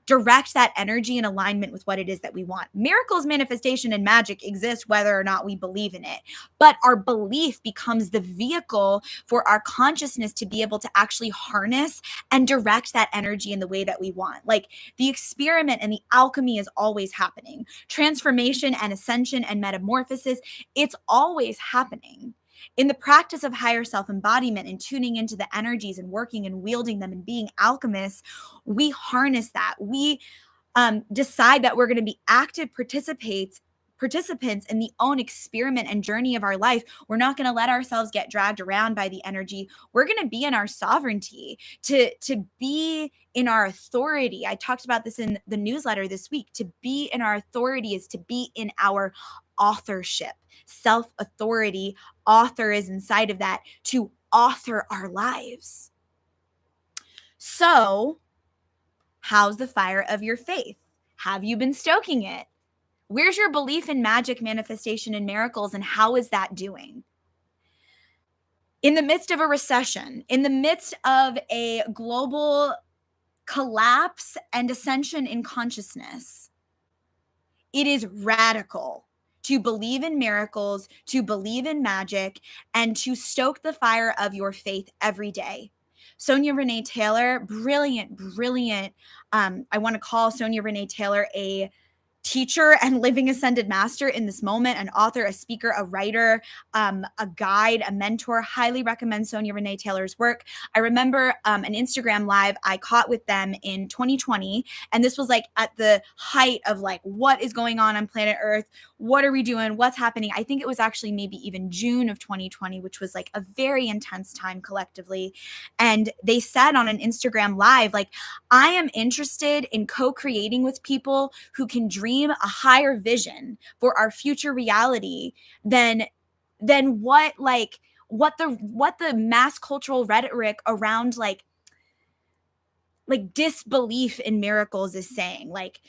direct that energy in alignment with what it is that we want. Miracles, manifestation, and magic exist whether or not we believe in it. But our belief becomes the vehicle for our consciousness to be able to actually harness and direct that energy in the way that we want. Like the experiment and the alchemy is always happening. Transformation and ascension and metamorphosis, it's always happening. In the practice of higher self embodiment and tuning into the energies and working and wielding them and being alchemists, we harness that. We decide that we're going to be active participants in the own experiment and journey of our life. We're not going to let ourselves get dragged around by the energy. We're going to be in our sovereignty, to be in our authority. I talked about this in the newsletter this week. To be in our authority is to be in our authorship. Self-authority, author is inside of that, to author our lives. So, how's the fire of your faith? Have you been stoking it? Where's your belief in magic, manifestation, and miracles, and how is that doing? In the midst of a recession, in the midst of a global collapse and ascension in consciousness, it is radical to believe in miracles, to believe in magic, and to stoke the fire of your faith every day. Sonia Renee Taylor, brilliant. I want to call Sonia Renee Taylor a teacher and living ascended master in this moment, an author, a speaker, a writer, a guide, a mentor. Highly recommend Sonia Renee Taylor's work. I remember an Instagram live I caught with them in 2020. And this was like at the height of like, what is going on planet Earth? What are we doing? What's happening? I think it was actually maybe even June of 2020, which was like a very intense time collectively. And they said on an Instagram live, like, I am interested in co-creating with people who can dream a higher vision for our future reality than what the mass cultural rhetoric around like disbelief in miracles is saying. Like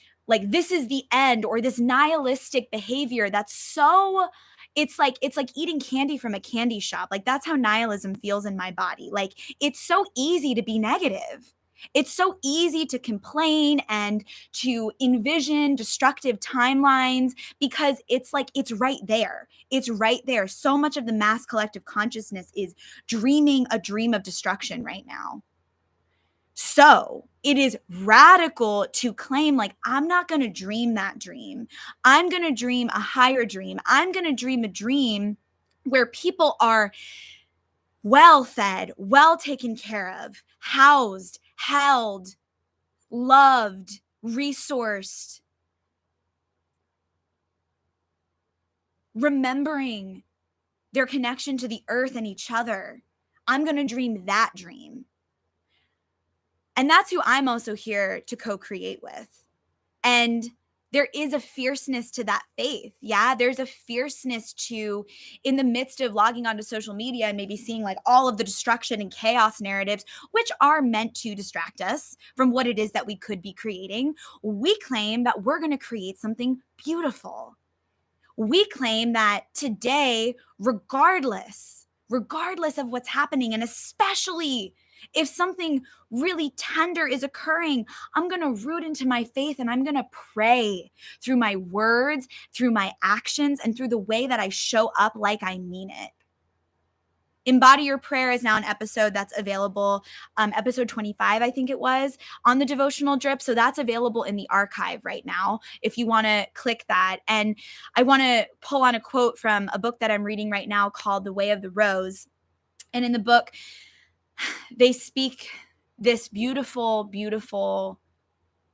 this is the end, or this nihilistic behavior that's so, it's like eating candy from a candy shop. Like that's how nihilism feels in my body. Like it's so easy to be negative. It's so easy to complain and to envision destructive timelines because it's like, it's right there. It's right there. So much of the mass collective consciousness is dreaming a dream of destruction right now. So it is radical to claim, like, I'm not going to dream that dream. I'm going to dream a higher dream. I'm going to dream a dream where people are well fed, well taken care of, housed, held, loved, resourced, remembering their connection to the earth and each other. I'm going to dream that dream. And that's who I'm also here to co-create with. And there is a fierceness to that faith. Yeah. There's a fierceness to, in the midst of logging onto social media and maybe seeing like all of the destruction and chaos narratives, which are meant to distract us from what it is that we could be creating, we claim that we're going to create something beautiful. We claim that today, regardless of what's happening, and especially if something really tender is occurring, I'm going to root into my faith and I'm going to pray through my words, through my actions, and through the way that I show up like I mean it. Embody Your Prayer is now an episode that's available, episode 25, I think it was, on the Devotional Drip. So that's available in the archive right now if you want to click that. And I want to pull on a quote from a book that I'm reading right now called The Way of the Rose. And in the book, they speak this beautiful, beautiful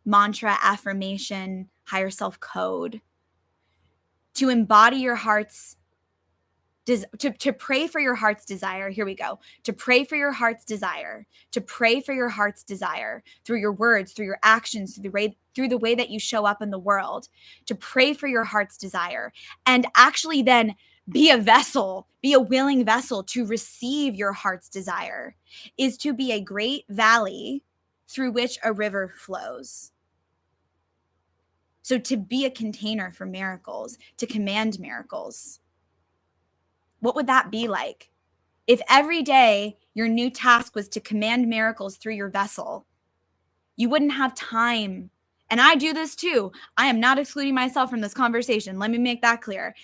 mantra, affirmation, higher self code to embody your heart's to pray for your heart's desire. Here we go. To pray for your heart's desire, to pray for your heart's desire through your words, through your actions, through the way that you show up in the world, to pray for your heart's desire, and actually then be a vessel, be a willing vessel to receive your heart's desire, is to be a great valley through which a river flows. So to be a container for miracles, to command miracles. What would that be like? If every day your new task was to command miracles through your vessel, you wouldn't have time. And I do this too. I am not excluding myself from this conversation. Let me make that clear.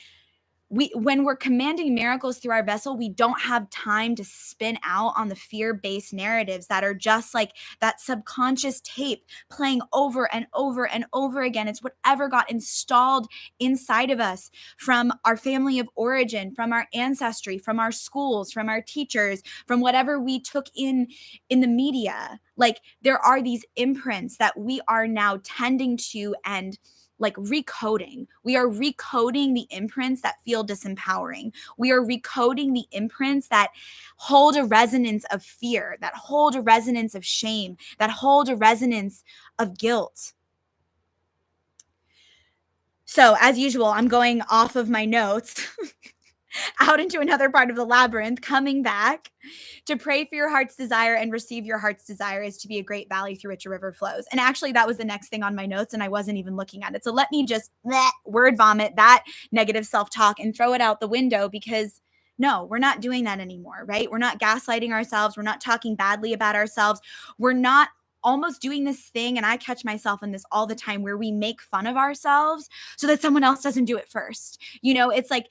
When we're commanding miracles through our vessel, we don't have time to spin out on the fear-based narratives that are just like that subconscious tape playing over and over and over again. It's whatever got installed inside of us from our family of origin, from our ancestry, from our schools, from our teachers, from whatever we took in the media. Like there are these imprints that we are now tending to and like recoding. We are recoding the imprints that feel disempowering. We are recoding the imprints that hold a resonance of fear, that hold a resonance of shame, that hold a resonance of guilt. So as usual, I'm going off of my notes out into another part of the labyrinth, coming back. To pray for your heart's desire and receive your heart's desire is to be a great valley through which a river flows. And actually, that was the next thing on my notes, and I wasn't even looking at it. So let me just word vomit that negative self-talk and throw it out the window, because no, we're not doing that anymore, right? We're not gaslighting ourselves. We're not talking badly about ourselves. We're not almost doing this thing, and I catch myself in this all the time, where we make fun of ourselves so that someone else doesn't do it first. You know, it's like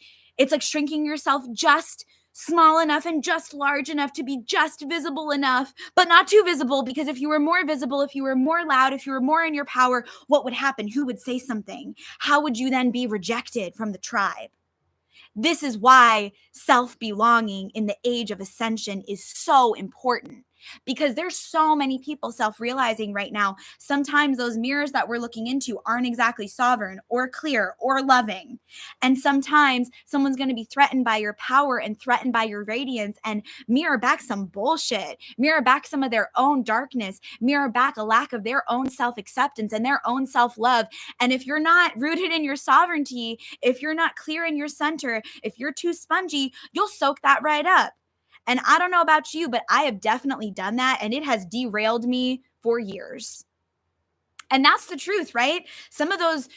shrinking yourself just small enough and just large enough to be just visible enough, but not too visible, because if you were more visible, if you were more loud, if you were more in your power, what would happen? Who would say something? How would you then be rejected from the tribe? This is why self-belonging in the age of ascension is so important, because there's so many people self-realizing right now. Sometimes those mirrors that we're looking into aren't exactly sovereign or clear or loving. And sometimes someone's going to be threatened by your power and threatened by your radiance and mirror back some bullshit, mirror back some of their own darkness, mirror back a lack of their own self-acceptance and their own self-love. And if you're not rooted in your sovereignty, if you're not clear in your center, if you're too spongy, you'll soak that right up. And I don't know about you, but I have definitely done that, and it has derailed me for years. And that's the truth, right? Some of those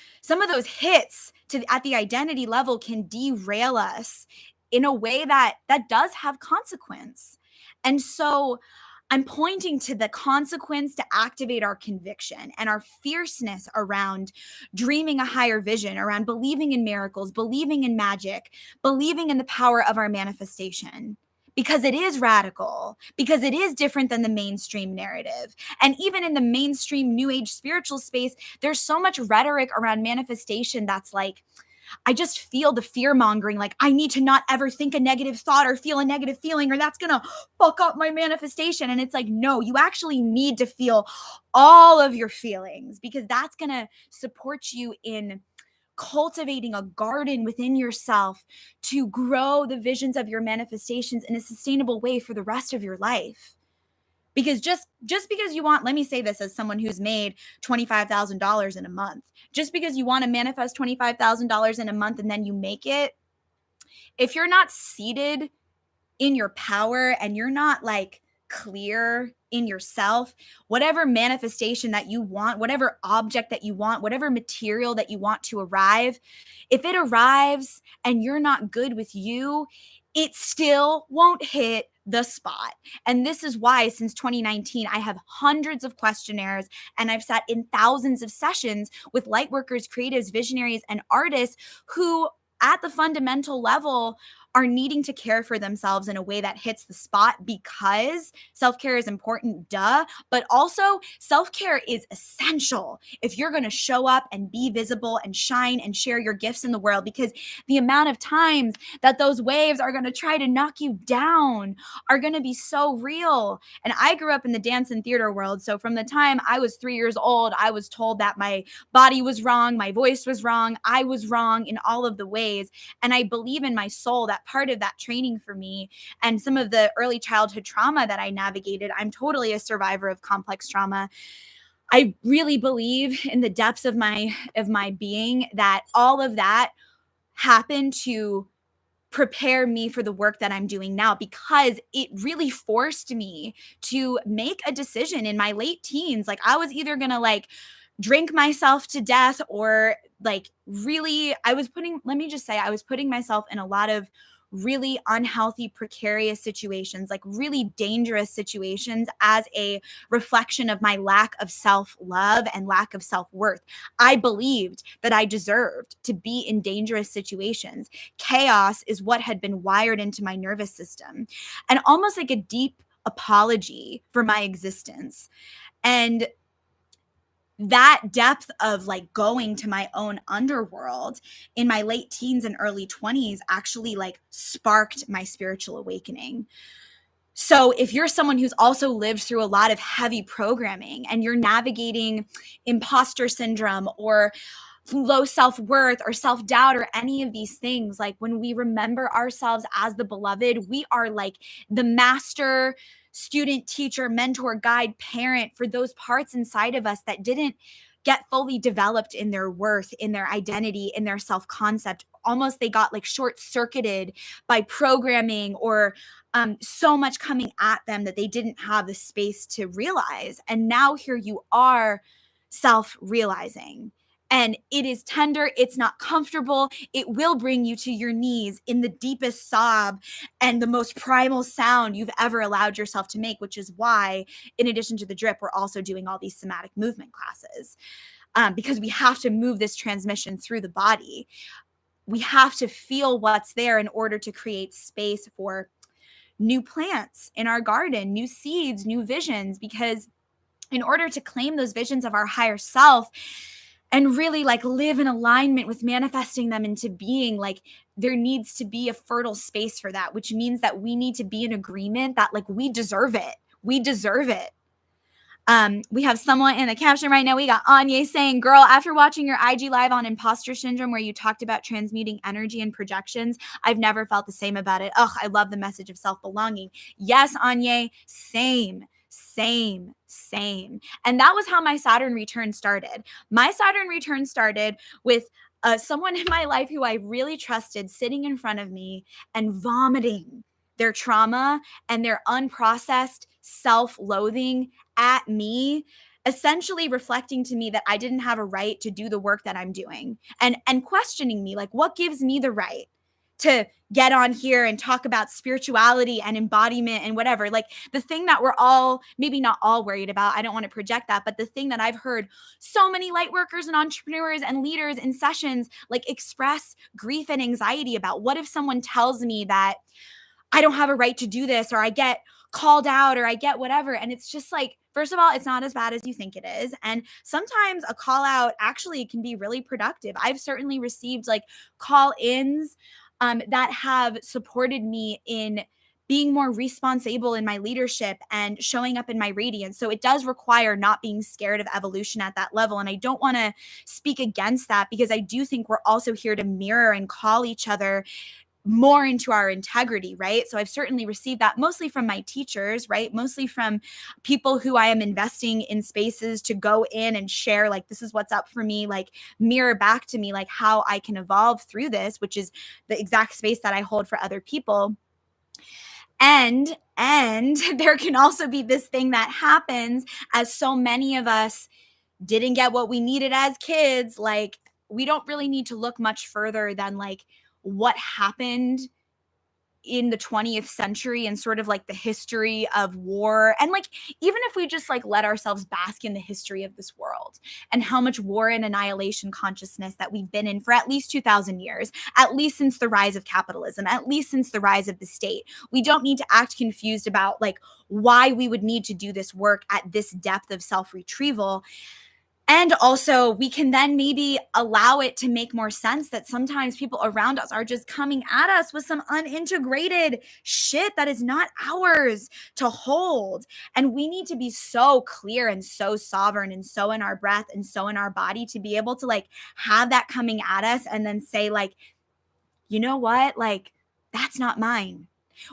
hits at the identity level can derail us in a way that does have consequence. And so I'm pointing to the consequence to activate our conviction and our fierceness around dreaming a higher vision, around believing in miracles, believing in magic, believing in the power of our manifestation. Because it is radical, because it is different than the mainstream narrative. And even in the mainstream New Age spiritual space, there's so much rhetoric around manifestation that's like, I just feel the fear mongering, like I need to not ever think a negative thought or feel a negative feeling, or that's going to fuck up my manifestation. And it's like, no, you actually need to feel all of your feelings, because that's going to support you in cultivating a garden within yourself to grow the visions of your manifestations in a sustainable way for the rest of your life. Because just because you want, let me say this as someone who's made $25,000 in a month, just because you want to manifest $25,000 in a month and then you make it, if you're not seated in your power and you're not like clear in yourself, whatever manifestation that you want, whatever object that you want, whatever material that you want to arrive, if it arrives and you're not good with you, it still won't hit the spot. And this is why since 2019, I have hundreds of questionnaires and I've sat in thousands of sessions with light workers, creatives, visionaries, and artists who at the fundamental level are needing to care for themselves in a way that hits the spot, because self-care is important, duh, but also self-care is essential if you're going to show up and be visible and shine and share your gifts in the world, because the amount of times that those waves are going to try to knock you down are going to be so real. And I grew up in the dance and theater world, so from the time I was 3 years old, I was told that my body was wrong, my voice was wrong, I was wrong in all of the ways. And I believe in my soul that part of that training for me and some of the early childhood trauma that I navigated, I'm totally a survivor of complex trauma. I really believe in the depths of my being that all of that happened to prepare me for the work that I'm doing now, because it really forced me to make a decision in my late teens. Like I was either going to like drink myself to death or like really, let me just say, I was putting myself in a lot of really unhealthy, precarious situations, like really dangerous situations, as a reflection of my lack of self-love and lack of self-worth. I believed that I deserved to be in dangerous situations. Chaos is what had been wired into my nervous system, and almost like a deep apology for my existence. And that depth of like going to my own underworld in my late teens and early 20s actually like sparked my spiritual awakening. So if you're someone who's also lived through a lot of heavy programming and you're navigating imposter syndrome or low self-worth or self-doubt or any of these things, like when we remember ourselves as the beloved, we are like the master student, teacher, mentor, guide, parent for those parts inside of us that didn't get fully developed in their worth, in their identity, in their self-concept. Almost they got like short-circuited by programming or so much coming at them that they didn't have the space to realize. And now here you are self-realizing. And it is tender, it's not comfortable, it will bring you to your knees in the deepest sob and the most primal sound you've ever allowed yourself to make, which is why, in addition to the drip, we're also doing all these somatic movement classes, because we have to move this transmission through the body. We have to feel what's there in order to create space for new plants in our garden, new seeds, new visions, because in order to claim those visions of our higher self and really like live in alignment with manifesting them into being, like there needs to be a fertile space for that, which means that we need to be in agreement that like we deserve it. We deserve it. We have someone in the caption right now. We got Anya saying, girl, after watching your IG live on imposter syndrome, where you talked about transmuting energy and projections, I've never felt the same about it. Ugh, I love the message of self-belonging. Yes, Anya, same. And that was how my Saturn return started. My Saturn return started with someone in my life who I really trusted sitting in front of me and vomiting their trauma and their unprocessed self-loathing at me, essentially reflecting to me that I didn't have a right to do the work that I'm doing, and questioning me, like, what gives me the right to get on here and talk about spirituality and embodiment and whatever. Like the thing that we're all, maybe not all worried about, I don't want to project that, but the thing that I've heard so many light workers and entrepreneurs and leaders in sessions like express grief and anxiety about: what if someone tells me that I don't have a right to do this, or I get called out, or I get whatever? And it's just like, first of all, it's not as bad as you think it is. And sometimes a call out actually can be really productive. I've certainly received like call ins that have supported me in being more responsible in my leadership and showing up in my radiance. So it does require not being scared of evolution at that level. And I don't want to speak against that, because I do think we're also here to mirror and call each other more into our integrity, right? So I've certainly received that mostly from my teachers, right? Mostly from people who I am investing in spaces to go in and share, like, this is what's up for me, like, mirror back to me, like, how I can evolve through this, which is the exact space that I hold for other people. And there can also be this thing that happens as so many of us didn't get what we needed as kids. Like, we don't really need to look much further than like what happened in the 20th century and sort of like the history of war. And like, even if we just like let ourselves bask in the history of this world and how much war and annihilation consciousness that we've been in for at least 2000 years, at least since the rise of capitalism, at least since the rise of the state, we don't need to act confused about like why we would need to do this work at this depth of self-retrieval. And also, we can then maybe allow it to make more sense that sometimes people around us are just coming at us with some unintegrated shit that is not ours to hold. And we need to be so clear and so sovereign and so in our breath and so in our body to be able to like have that coming at us and then say, like, you know what? Like, that's not mine.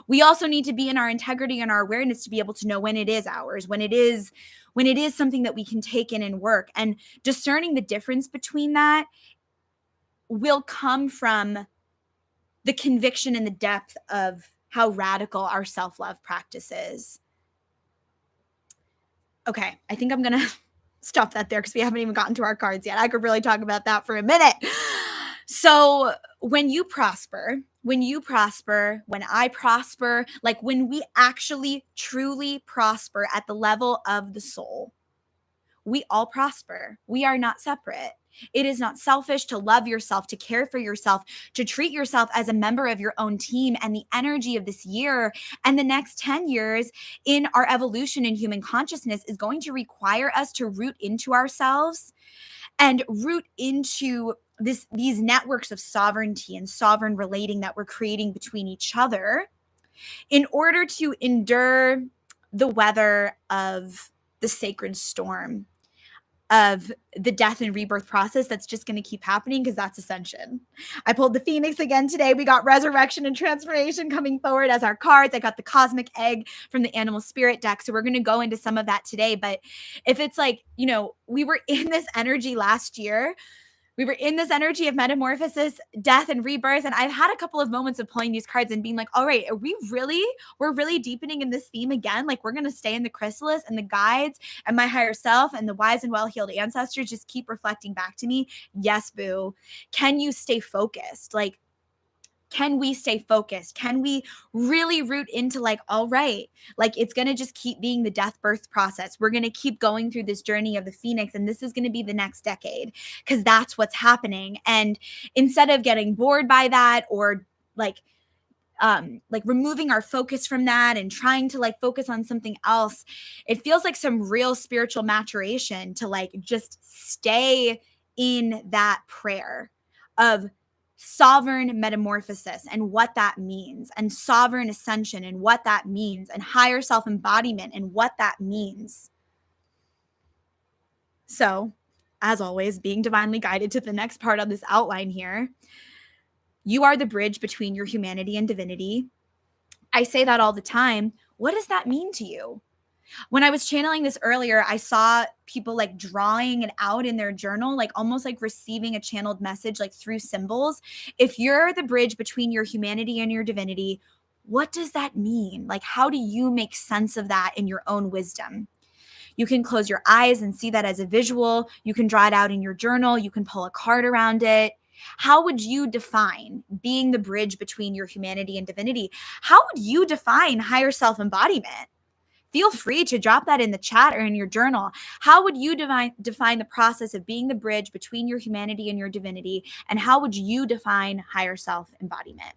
We also need to be in our integrity and our awareness to be able to know when it is ours, when it is something that we can take in and work. And discerning the difference between that will come from the conviction and the depth of how radical our self-love practice is. Okay, I think I'm going to stop that there because we haven't even gotten to our cards yet. I could really talk about that for a minute. So when you prosper, when I prosper, like when we actually truly prosper at the level of the soul, we all prosper. We are not separate. It is not selfish to love yourself, to care for yourself, to treat yourself as a member of your own team. And the energy of this year and the next 10 years in our evolution in human consciousness is going to require us to root into ourselves and root into these networks of sovereignty and sovereign relating that we're creating between each other in order to endure the weather of the sacred storm of the death and rebirth process that's just going to keep happening, because that's ascension. I pulled the Phoenix again today. We got resurrection and transformation coming forward as our cards. I got the cosmic egg from the animal spirit deck. So we're going to go into some of that today. But if it's like, we were in this energy last year, we were in this energy of metamorphosis, death, and rebirth. And I've had a couple of moments of pulling these cards and being like, all right, we're really deepening in this theme again. Like, we're going to stay in the chrysalis, and the guides and my higher self and the wise and well-heeled ancestors just keep reflecting back to me. Yes, boo. Can you stay focused? Like, can we stay focused? Can we really root into like, all right, like it's going to just keep being the death birth process. We're going to keep going through this journey of the Phoenix, and this is going to be the next decade because that's what's happening. And instead of getting bored by that or like removing our focus from that and trying to like focus on something else, it feels like some real spiritual maturation to like just stay in that prayer of sovereign metamorphosis and what that means, and sovereign ascension and what that means, and higher self embodiment and what that means. So, as always, being divinely guided to the next part of this outline here, you are the bridge between your humanity and divinity. I say that all the time. What does that mean to you? When I was channeling this earlier, I saw people like drawing it out in their journal, like almost like receiving a channeled message, like through symbols. If you're the bridge between your humanity and your divinity, what does that mean? Like, how do you make sense of that in your own wisdom? You can close your eyes and see that as a visual. You can draw it out in your journal. You can pull a card around it. How would you define being the bridge between your humanity and divinity? How would you define higher self embodiment? Feel free to drop that in the chat or in your journal. How would you define the process of being the bridge between your humanity and your divinity? And how would you define higher self embodiment?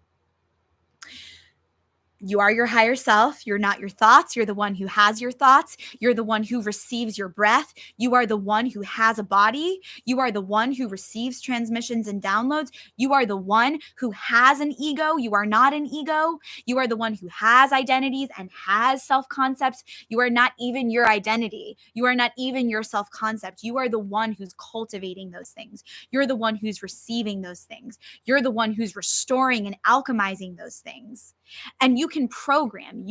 You are your higher self. You're not your thoughts. You're the one who has your thoughts. You're the one who receives your breath. You are the one who has a body. You are the one who receives transmissions and downloads. You are the one who has an ego. You are not an ego. You are the one who has identities and has self concepts. You are not even your identity. You are not even your self concept. You are the one who's cultivating those things. You're the one who's receiving those things. You're the one who's restoring and alchemizing those things. And you can program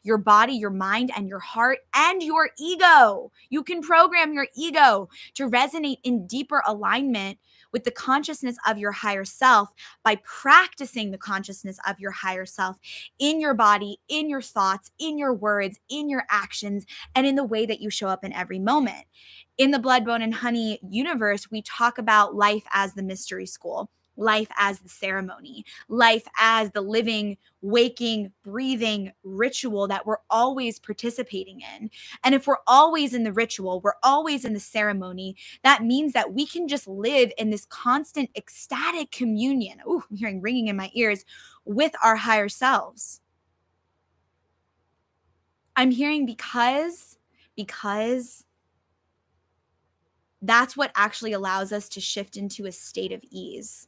your body, your mind, and your heart and your ego. You can program your ego to resonate in deeper alignment with the consciousness of your higher self by practicing the consciousness of your higher self in your body, in your thoughts, in your words, in your actions, and in the way that you show up in every moment. In the Blood, Bone, and Honey universe, we talk about life as the mystery school, life as the ceremony, life as the living, waking, breathing ritual that we're always participating in. And if we're always in the ritual, we're always in the ceremony, that means that we can just live in this constant ecstatic communion. Ooh, I'm hearing ringing in my ears with our higher selves. I'm hearing because that's what actually allows us to shift into a state of ease.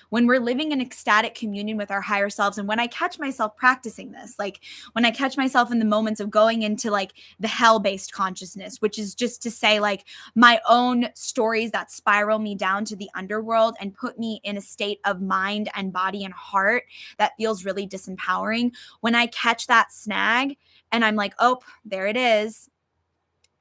When we're living in ecstatic communion with our higher selves, and when I catch myself practicing this, like when I catch myself in the moments of going into like the hell-based consciousness, which is just to say like my own stories that spiral me down to the underworld and put me in a state of mind and body and heart that feels really disempowering. When I catch that snag and I'm like, oh, there it is,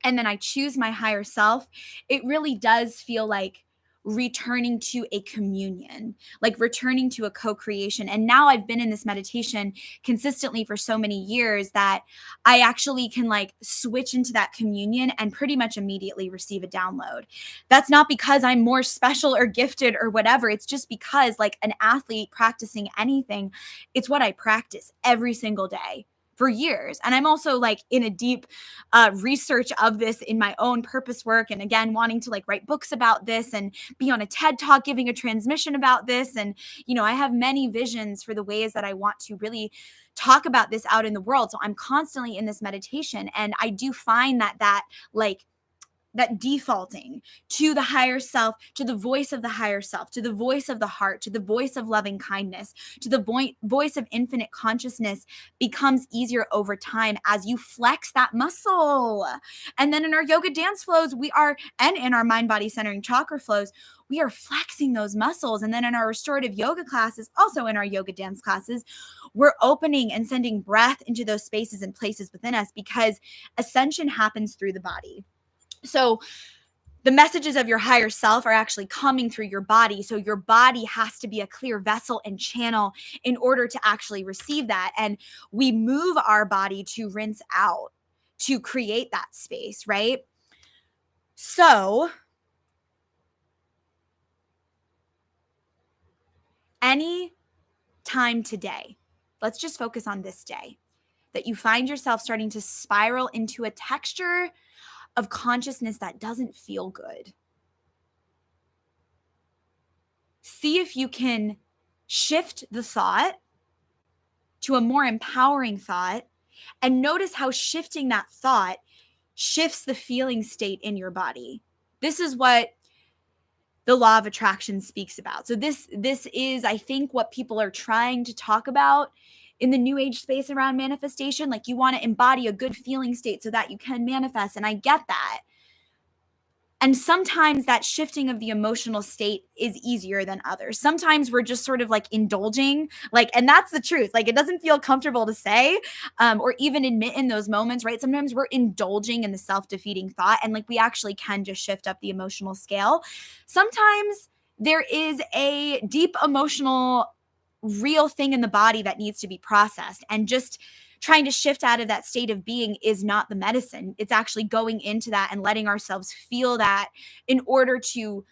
and then I choose my higher self, it really does feel like returning to a communion, like returning to a co-creation. And now I've been in this meditation consistently for so many years that I actually can like switch into that communion and pretty much immediately receive a download. That's not because I'm more special or gifted or whatever. It's just because, like an athlete practicing anything, it's what I practice every single day for years. And I'm also like in a deep research of this in my own purpose work. And again, wanting to like write books about this and be on a TED talk giving a transmission about this. And, you know, I have many visions for the ways that I want to really talk about this out in the world. So I'm constantly in this meditation. And I do find that like that defaulting to the higher self, to the voice of the higher self, to the voice of the heart, to the voice of loving kindness, to the voice of infinite consciousness becomes easier over time as you flex that muscle. And then in our yoga dance flows, and in our mind body centering chakra flows, we are flexing those muscles. And then in our restorative yoga classes, also in our yoga dance classes, we're opening and sending breath into those spaces and places within us because ascension happens through the body. So the messages of your higher self are actually coming through your body. So your body has to be a clear vessel and channel in order to actually receive that. And we move our body to rinse out, to create that space, right? So any time today, let's just focus on this day, that you find yourself starting to spiral into a texture of consciousness that doesn't feel good. See if you can shift the thought to a more empowering thought and notice how shifting that thought shifts the feeling state in your body. This is what the law of attraction speaks about. So this is, I think, what people are trying to talk about in the new age space around manifestation. Like you want to embody a good feeling state so that you can manifest. And I get that. And sometimes that shifting of the emotional state is easier than others. Sometimes we're just sort of like indulging, like, and that's the truth. Like, it doesn't feel comfortable to say or even admit in those moments, right? Sometimes we're indulging in the self-defeating thought and like we actually can just shift up the emotional scale. Sometimes there is a deep emotional, real thing in the body that needs to be processed, and just trying to shift out of that state of being is not the medicine. It's actually going into that and letting ourselves feel that in order to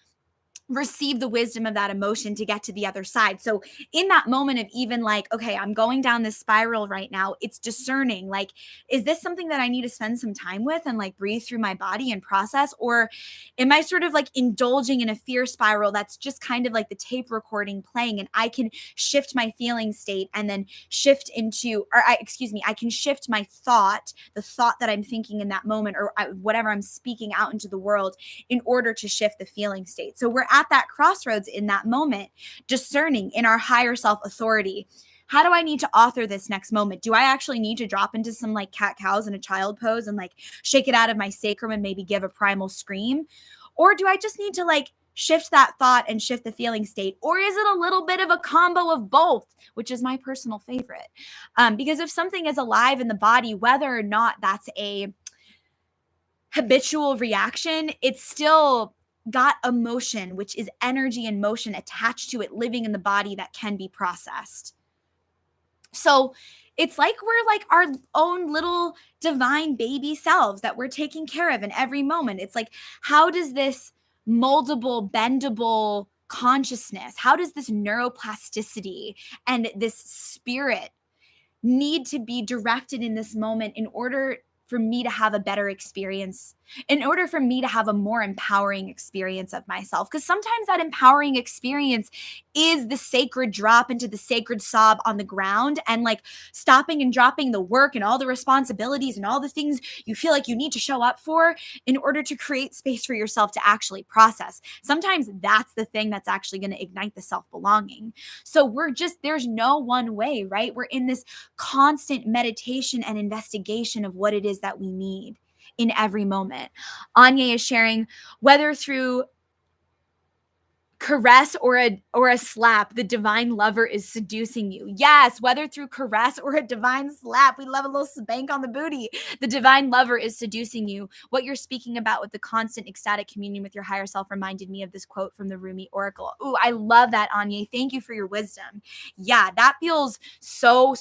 receive the wisdom of that emotion to get to the other side. So in that moment of even like, okay, I'm going down this spiral right now, it's discerning, like, is this something that I need to spend some time with and like breathe through my body and process? Or am I sort of like indulging in a fear spiral that's just kind of like the tape recording playing, and I can shift my feeling state and then shift into, excuse me, I can shift my thought, the thought that I'm thinking in that moment, or whatever I'm speaking out into the world, in order to shift the feeling state. So we're at that crossroads in that moment, discerning in our higher self authority. How do I need to author this next moment? Do I actually need to drop into some like cat cows in a child pose and like shake it out of my sacrum and maybe give a primal scream? Or do I just need to like shift that thought and shift the feeling state? Or is it a little bit of a combo of both, which is my personal favorite? Because if something is alive in the body, whether or not that's a habitual reaction, it's still got emotion, which is energy and motion attached to it living in the body that can be processed. So it's like we're like our own little divine baby selves that we're taking care of in every moment. It's like, how does this moldable, bendable consciousness, how does this neuroplasticity and this spirit need to be directed in this moment in order for me to have a better experience, in order for me to have a more empowering experience of myself? Because sometimes that empowering experience is the sacred drop into the sacred sob on the ground and like stopping and dropping the work and all the responsibilities and all the things you feel like you need to show up for in order to create space for yourself to actually process. Sometimes that's the thing that's actually going to ignite the self-belonging. So there's no one way, right? We're in this constant meditation and investigation of what it is that we need in every moment. Anya is sharing, whether through caress or a slap, the divine lover is seducing you. Yes, whether through caress or a divine slap, we love a little spank on the booty. The divine lover is seducing you. What you're speaking about with the constant ecstatic communion with your higher self reminded me of this quote from the Rumi Oracle. Ooh, I love that, Anya. Thank you for your wisdom. Yeah, that feels so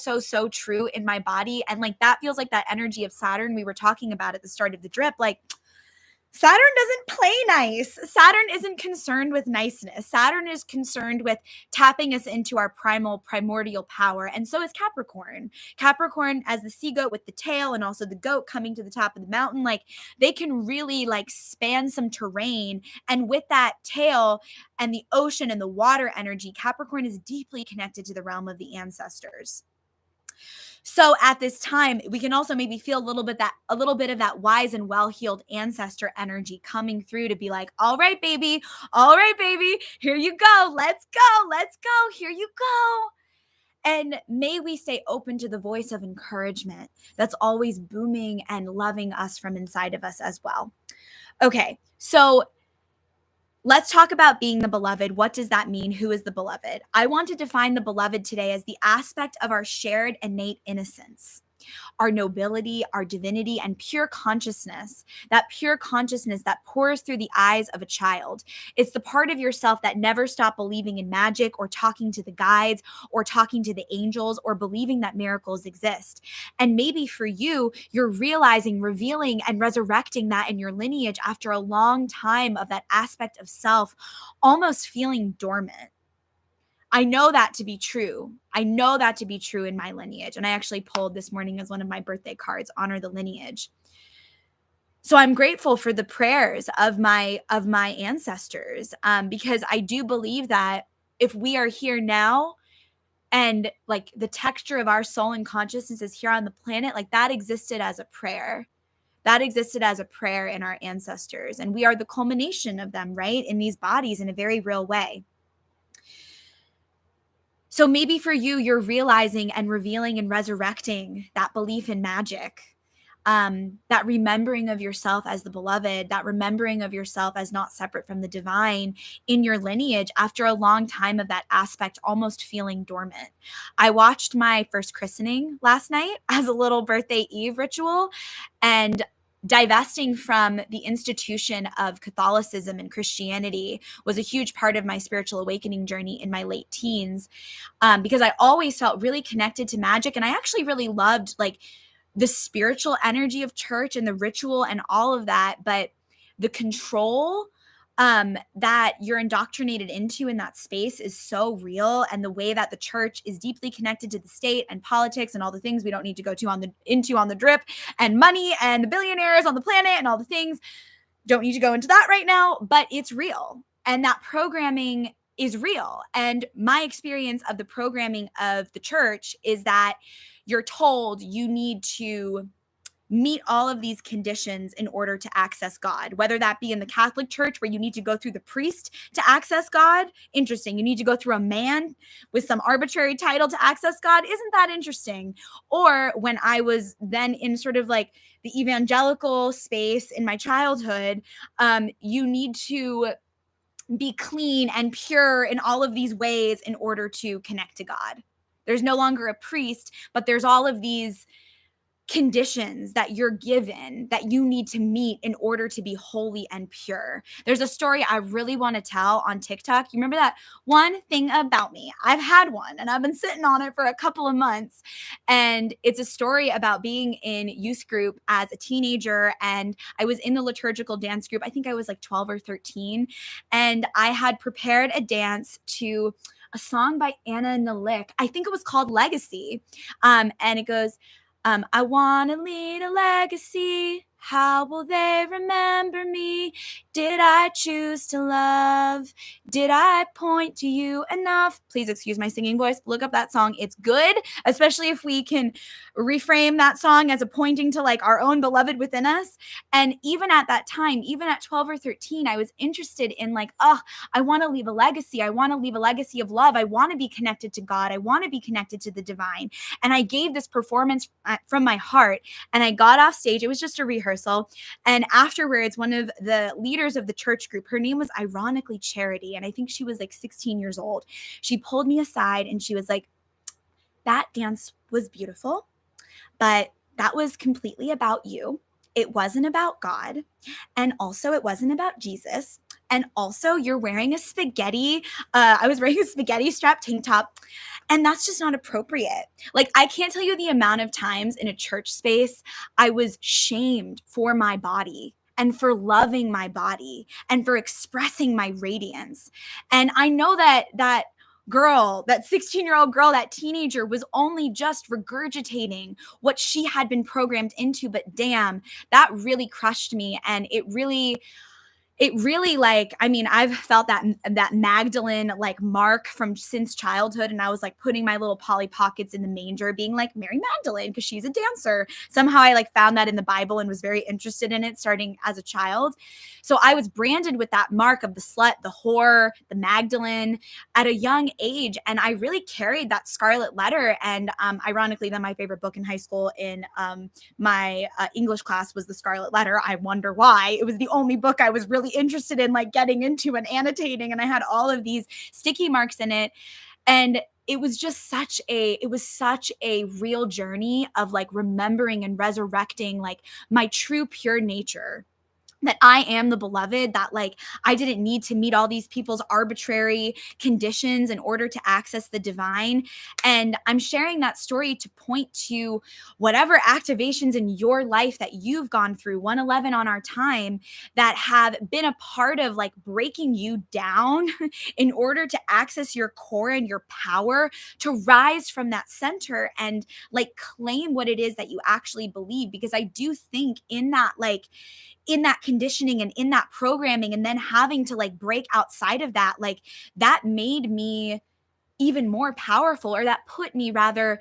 true in my body. And like that feels like that energy of Saturn we were talking about at the start of the drip. Like, Saturn doesn't play nice. Saturn isn't concerned with niceness. Saturn is concerned with tapping us into our primordial power. And so is Capricorn. Capricorn, as the sea goat with the tail and also the goat coming to the top of the mountain, like they can really like span some terrain. And with that tail and the ocean and the water energy, Capricorn is deeply connected to the realm of the ancestors. So at this time, we can also maybe feel a little bit of that wise and well-heeled ancestor energy coming through to be like, all right, baby, here you go. Let's go. Here you go. And may we stay open to the voice of encouragement that's always booming and loving us from inside of us as well. Okay, so let's talk about being the beloved. What does that mean? Who is the beloved? I want to define the beloved today as the aspect of our shared innate innocence, our nobility, our divinity, and pure consciousness, that pure consciousness that pours through the eyes of a child. It's the part of yourself that never stopped believing in magic or talking to the guides or talking to the angels or believing that miracles exist. And maybe for you, you're realizing, revealing, and resurrecting that in your lineage after a long time of that aspect of self almost feeling dormant. I know that to be true. I know that to be true in my lineage. And I actually pulled this morning as one of my birthday cards, honor the lineage. So I'm grateful for the prayers of my ancestors, because I do believe that if we are here now and like the texture of our soul and consciousness is here on the planet, like that existed as a prayer. That existed as a prayer in our ancestors. And we are the culmination of them, right? In these bodies in a very real way. So maybe for you, you're realizing and revealing and resurrecting that belief in magic, that remembering of yourself as the beloved, that remembering of yourself as not separate from the divine in your lineage after a long time of that aspect almost feeling dormant. I watched my first christening last night as a little birthday eve ritual, and divesting from the institution of Catholicism and Christianity was a huge part of my spiritual awakening journey in my late teens, because I always felt really connected to magic. And I actually really loved like the spiritual energy of church and the ritual and all of that. But the control that you're indoctrinated into in that space is so real, and the way that the church is deeply connected to the state and politics and all the things we don't need to go into on the drip, and money and the billionaires on the planet and all the things, don't need to go into that right now, but it's real. And that programming is real. And my experience of the programming of the church is that you're told you need to meet all of these conditions in order to access God, whether that be in the Catholic Church where you need to go through the priest to access God. Interesting. You need to go through a man with some arbitrary title to access God. Isn't that interesting? Or when I was then in sort of like the evangelical space in my childhood, you need to be clean and pure in all of these ways in order to connect to God. There's no longer a priest, but there's all of these conditions that you're given that you need to meet in order to be holy and pure. There's a story I really want to tell on TikTok. You remember that one thing about me? I've had one and I've been sitting on it for a couple of months. And it's a story about being in youth group as a teenager. And I was in the liturgical dance group. I think I was like 12 or 13. And I had prepared a dance to a song by Anna Nalick. I think it was called Legacy. And it goes, I want to lead a legacy. How will they remember me? Did I choose to love? Did I point to you enough? Please excuse my singing voice. Look up that song. It's good, especially if we can reframe that song as a pointing to like our own beloved within us. And even at that time, even at 12 or 13, I was interested in like, oh, I want to leave a legacy. I want to leave a legacy of love. I want to be connected to God. I want to be connected to the divine. And I gave this performance from my heart, and I got off stage. It was just a rehearsal. And afterwards, one of the leaders of the church group, her name was ironically Charity, and I think she was like 16 years old. She pulled me aside and she was like, that dance was beautiful, but that was completely about you. It wasn't about God. And also it wasn't about Jesus. And also you're wearing a spaghetti. I was wearing a spaghetti strap tank top. And that's just not appropriate. Like, I can't tell you the amount of times in a church space I was shamed for my body and for loving my body and for expressing my radiance. And I know that girl, that 16-year-old girl, that teenager was only just regurgitating what she had been programmed into. But damn, that really crushed me. And it really like, I mean, I've felt that Magdalene like mark from since childhood. And I was like putting my little Polly Pockets in the manger, being like Mary Magdalene, because she's a dancer. Somehow I like found that in the Bible and was very interested in it starting as a child. So I was branded with that mark of the slut, the whore, the Magdalene at a young age. And I really carried that scarlet letter. And ironically, then my favorite book in high school in my English class was The Scarlet Letter. I wonder why. It was the only book I was really interested in like getting into and annotating, and I had all of these sticky marks in it. And it was just such a real journey of like remembering and resurrecting like my true pure nature, that I am the beloved, that like I didn't need to meet all these people's arbitrary conditions in order to access the divine. And I'm sharing that story to point to whatever activations in your life that you've gone through, 111 on our time, that have been a part of like breaking you down in order to access your core and your power to rise from that center and like claim what it is that you actually believe. Because I do think in that conditioning and in that programming, and then having to like break outside of that, like that made me even more powerful, or that put me rather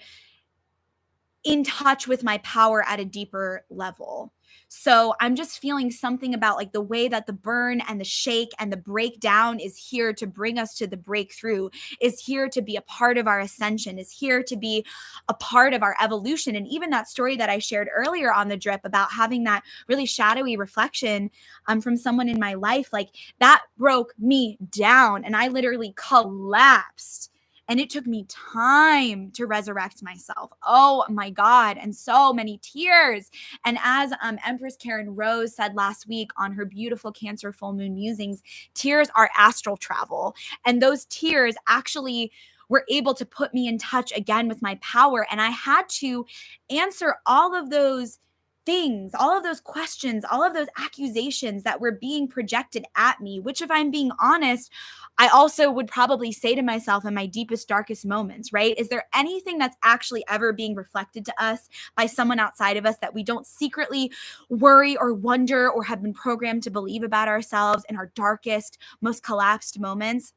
in touch with my power at a deeper level. So I'm just feeling something about like the way that the burn and the shake and the breakdown is here to bring us to the breakthrough, is here to be a part of our ascension, is here to be a part of our evolution. And even that story that I shared earlier on the drip about having that really shadowy reflection from someone in my life, like that broke me down and I literally collapsed. And it took me time to resurrect myself. Oh my God. And so many tears. And as Empress Karen Rose said last week on her beautiful Cancer full moon musings, tears are astral travel. And those tears actually were able to put me in touch again with my power. And I had to answer all of those things, all of those questions, all of those accusations that were being projected at me, which, if I'm being honest, I also would probably say to myself in my deepest, darkest moments, right? Is there anything that's actually ever being reflected to us by someone outside of us that we don't secretly worry or wonder or have been programmed to believe about ourselves in our darkest, most collapsed moments?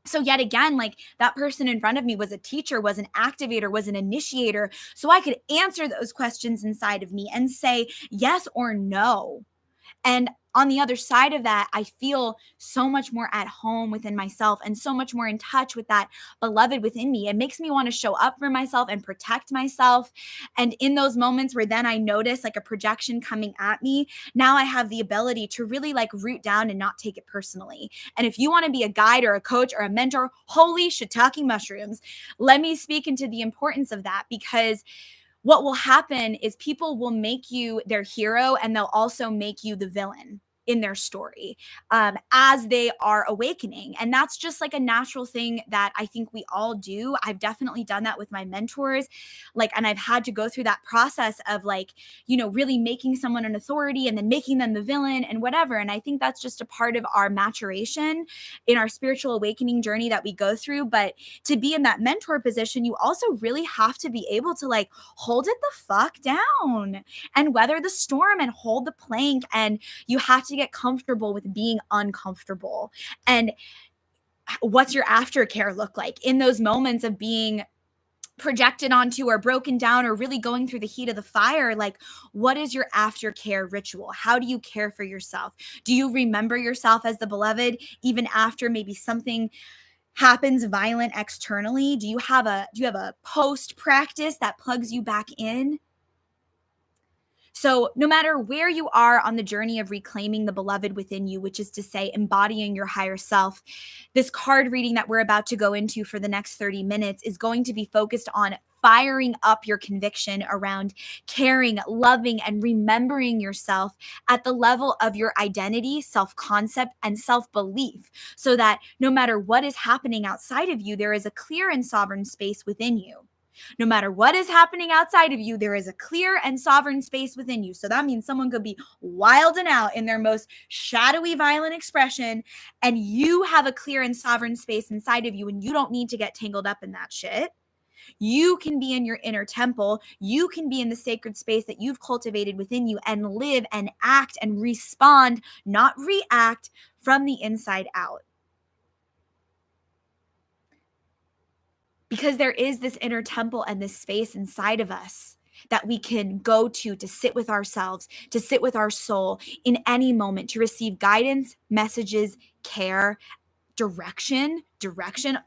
So yet again, like, that person in front of me was a teacher, was an activator, was an initiator. So I could answer those questions inside of me and say yes or no. And on the other side of that, I feel so much more at home within myself and so much more in touch with that beloved within me. It makes me want to show up for myself and protect myself. And in those moments where then I notice like a projection coming at me, now I have the ability to really like root down and not take it personally. And if you want to be a guide or a coach or a mentor, holy shiitake mushrooms, let me speak into the importance of that, because what will happen is people will make you their hero and they'll also make you the villain in their story, as they are awakening. And that's just like a natural thing that I think we all do. I've definitely done that with my mentors. Like, and I've had to go through that process of like, really making someone an authority and then making them the villain and whatever. And I think that's just a part of our maturation in our spiritual awakening journey that we go through. But to be in that mentor position, you also really have to be able to like hold it the fuck down and weather the storm and hold the plank. And you have to get comfortable with being uncomfortable. And what's your aftercare look like in those moments of being projected onto or broken down or really going through the heat of the fire? Like, what is your aftercare ritual? How do you care for yourself? Do you remember yourself as the beloved even after maybe something happens violent externally? Do you have a post practice that plugs you back in? So, no matter where you are on the journey of reclaiming the beloved within you, which is to say, embodying your higher self, this card reading that we're about to go into for the next 30 minutes is going to be focused on firing up your conviction around caring, loving, and remembering yourself at the level of your identity, self concept, and self belief, so that no matter what is happening outside of you, there is a clear and sovereign space within you. No matter what is happening outside of you, there is a clear and sovereign space within you. So that means someone could be wild and out in their most shadowy, violent expression, and you have a clear and sovereign space inside of you, and you don't need to get tangled up in that shit. You can be in your inner temple. You can be in the sacred space that you've cultivated within you and live and act and respond, not react, from the inside out. Because there is this inner temple and this space inside of us that we can go to sit with ourselves, to sit with our soul in any moment, to receive guidance, messages, care, direction.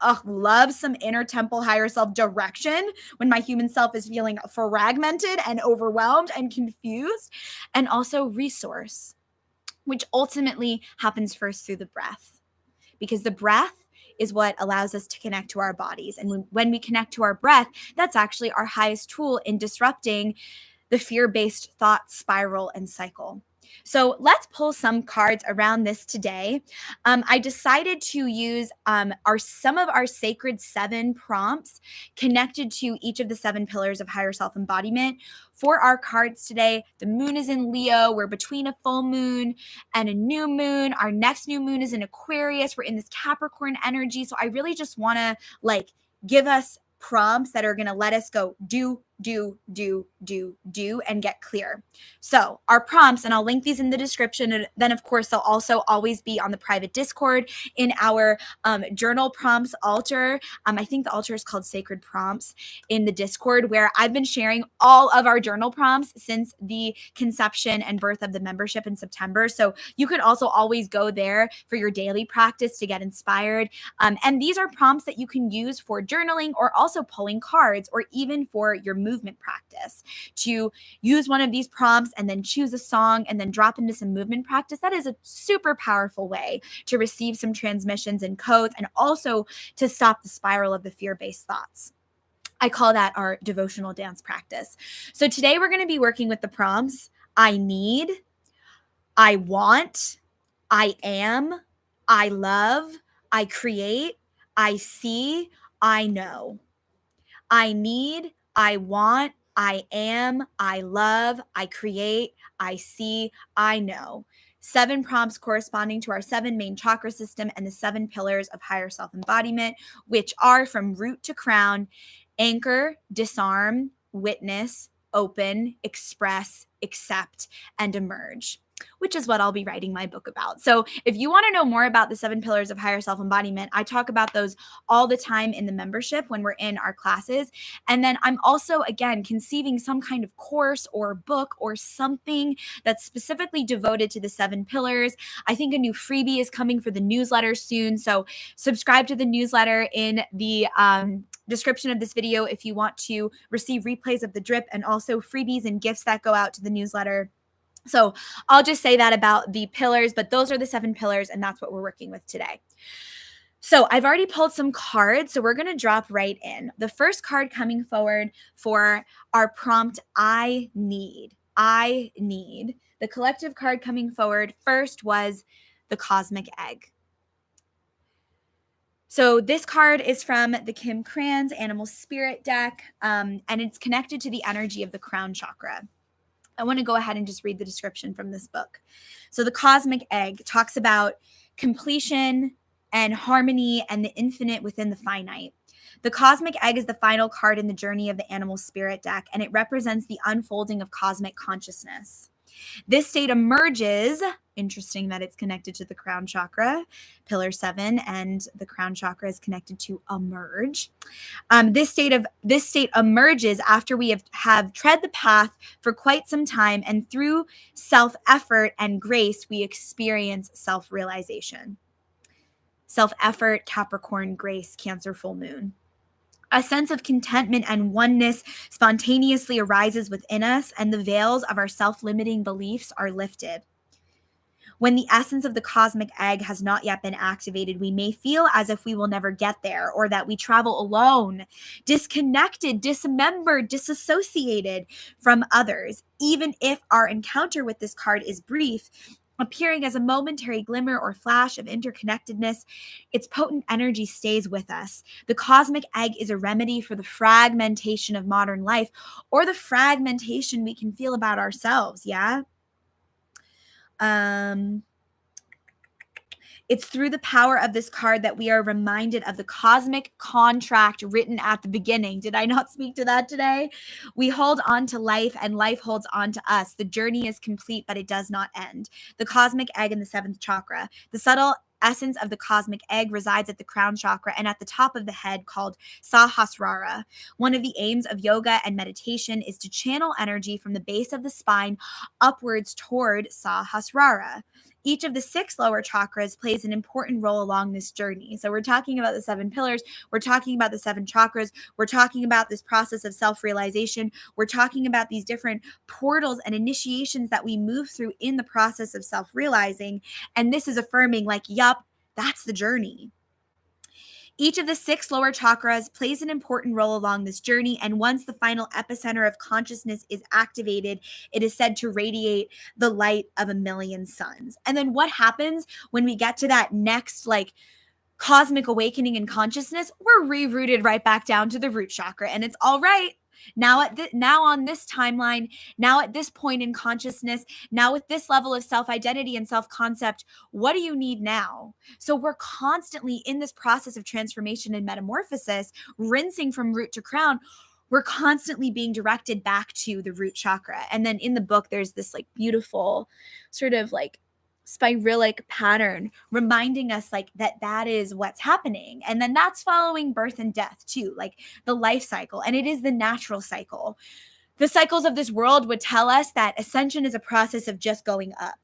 Ugh, love some inner temple, higher self direction when my human self is feeling fragmented and overwhelmed and confused. And also resource, which ultimately happens first through the breath, because the breath is what allows us to connect to our bodies. And when we connect to our breath, that's actually our highest tool in disrupting the fear-based thought spiral and cycle. So let's pull some cards around this today. I decided to use some of our sacred 7 prompts connected to each of the 7 pillars of higher self embodiment for our cards today. The moon is in Leo. We're between a full moon and a new moon. Our next new moon is in Aquarius. We're in this Capricorn energy. So I really just want to like give us prompts that are going to let us go do, and get clear. So our prompts, and I'll link these in the description. And then of course, they'll also always be on the private Discord in our journal prompts altar. I think the altar is called Sacred Prompts in the Discord, where I've been sharing all of our journal prompts since the conception and birth of the membership in September. So you could also always go there for your daily practice to get inspired. And these are prompts that you can use for journaling or also pulling cards, or even for your movement practice. To use one of these prompts and then choose a song and then drop into some movement practice, that is a super powerful way to receive some transmissions and codes, and also to stop the spiral of the fear-based thoughts. I call that our devotional dance practice. So today we're going to be working with the prompts: I need, I want, I am, I love, I create, I see, I know. I need, I want, I am, I love, I create, I see, I know. 7 prompts corresponding to our 7 main chakra system and the 7 pillars of higher self embodiment, which are from root to crown: anchor, disarm, witness, open, express, accept, and emerge, which is what I'll be writing my book about. So if you want to know more about the 7 pillars of higher self embodiment, I talk about those all the time in the membership when we're in our classes. And then I'm also, again, conceiving some kind of course or book or something that's specifically devoted to the 7 pillars. I think a new freebie is coming for the newsletter soon. So subscribe to the newsletter in the description of this video if you want to receive replays of the drip and also freebies and gifts that go out to the newsletter. So I'll just say that about the pillars, but those are the 7 pillars, and that's what we're working with today. So I've already pulled some cards, so we're going to drop right in. The first card coming forward for our prompt, I need. I need. The collective card coming forward first was the cosmic egg. So this card is from the Kim Kranz Animal Spirit deck, and it's connected to the energy of the crown chakra. I want to go ahead and just read the description from this book. So the cosmic egg talks about completion and harmony and the infinite within the finite. The cosmic egg is the final card in the journey of the animal spirit deck, and it represents the unfolding of cosmic consciousness. This state emerges, interesting that it's connected to the crown chakra, pillar 7, and the crown chakra is connected to emerge. This state emerges after we have tread the path for quite some time, and through self-effort and grace, we experience self-realization. Self-effort, Capricorn, grace, Cancer, full moon. A sense of contentment and oneness spontaneously arises within us, and the veils of our self-limiting beliefs are lifted. When the essence of the cosmic egg has not yet been activated, we may feel as if we will never get there, or that we travel alone, disconnected, dismembered, disassociated from others. Even if our encounter with this card is brief, appearing as a momentary glimmer or flash of interconnectedness, its potent energy stays with us. The cosmic egg is a remedy for the fragmentation of modern life, or the fragmentation we can feel about ourselves, yeah? It's through the power of this card that we are reminded of the cosmic contract written at the beginning. Did I not speak to that today? We hold on to life, and life holds on to us. The journey is complete, but it does not end. The cosmic egg in the 7th chakra. The subtle essence of the cosmic egg resides at the crown chakra and at the top of the head, called Sahasrara. One of the aims of yoga and meditation is to channel energy from the base of the spine upwards toward Sahasrara. Each of the 6 lower chakras plays an important role along this journey. So we're talking about the 7 pillars. We're talking about the 7 chakras. We're talking about this process of self-realization. We're talking about these different portals and initiations that we move through in the process of self-realizing. And this is affirming, like, yup, that's the journey. Each of the 6 lower chakras plays an important role along this journey, and once the final epicenter of consciousness is activated, it is said to radiate the light of a million suns. And then what happens when we get to that next, like, cosmic awakening in consciousness? We're rerouted right back down to the root chakra, and it's all right. Now on this timeline, now at this point in consciousness, now with this level of self-identity and self-concept, what do you need now? So we're constantly in this process of transformation and metamorphosis, rinsing from root to crown. We're constantly being directed back to the root chakra. And then in the book, there's this like beautiful sort of like spiralic pattern reminding us like that is what's happening. And then that's following birth and death too, like the life cycle. And it is the natural cycle. The cycles of this world would tell us that ascension is a process of just going up.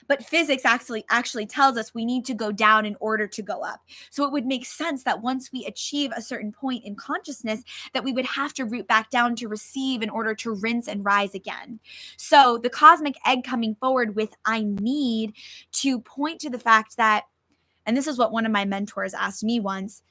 But physics actually tells us we need to go down in order to go up. So it would make sense that once we achieve a certain point in consciousness, that we would have to root back down to receive in order to rinse and rise again. So the cosmic egg coming forward with I need to point to the fact that, and this is what one of my mentors asked me once,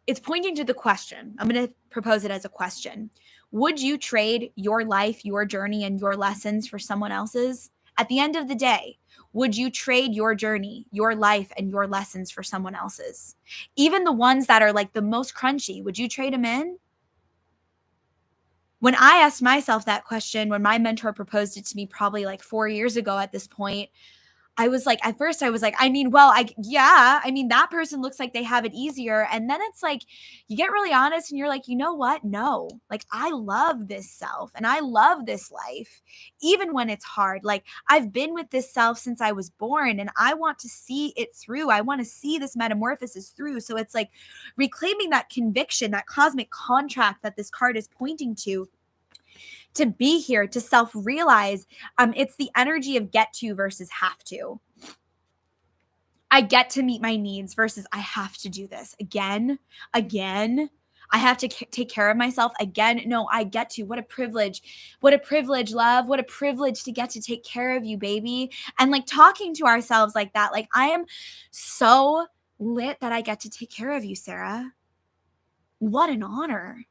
it's pointing to the question. I'm going to propose it as a question. Would you trade your life, your journey, and your lessons for someone else's? At the end of the day, would you trade your journey, your life, and your lessons for someone else's? Even the ones that are like the most crunchy, would you trade them in? When I asked myself that question, when my mentor proposed it to me probably like 4 years ago at this point, I was like, at first I was like, I mean, well, yeah, I mean, that person looks like they have it easier. And then it's like, you get really honest and you're like, you know what? No, like I love this self and I love this life, even when it's hard. Like I've been with this self since I was born and I want to see it through. I want to see this metamorphosis through. So it's like reclaiming that conviction, that cosmic contract that this card is pointing to be here, to self-realize. It's the energy of get to versus have to. I get to meet my needs versus I have to do this again. I have to take care of myself again. No, I get to. What a privilege. What a privilege, love. What a privilege to get to take care of you, baby. And like talking to ourselves like that, like I am so lit that I get to take care of you, Sarah. What an honor.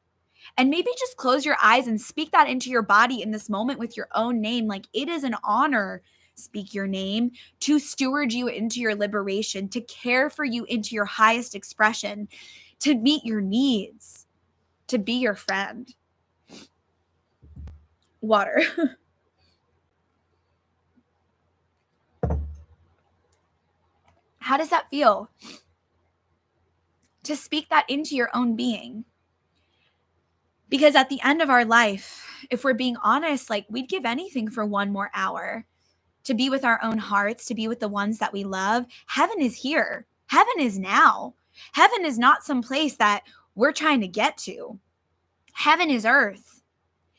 And maybe just close your eyes and speak that into your body in this moment with your own name. Like it is an honor, speak your name, to steward you into your liberation, to care for you into your highest expression, to meet your needs, to be your friend. Water. How does that feel? To speak that into your own being. Because at the end of our life, if we're being honest, like we'd give anything for one more hour to be with our own hearts, to be with the ones that we love. Heaven is here. Heaven is now. Heaven is not some place that we're trying to get to. Heaven is earth.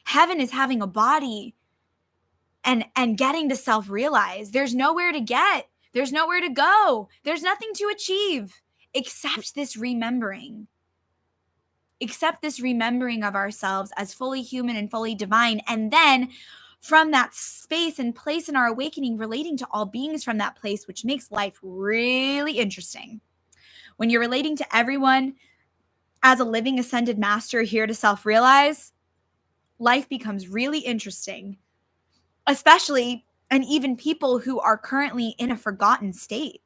Heaven is having a body and getting to self-realize. There's nowhere to get. There's nowhere to go. There's nothing to achieve except this remembering. Accept this remembering of ourselves as fully human and fully divine. And then from that space and place in our awakening, relating to all beings from that place, which makes life really interesting. When you're relating to everyone as a living ascended master here to self-realize, life becomes really interesting, especially and even people who are currently in a forgotten state.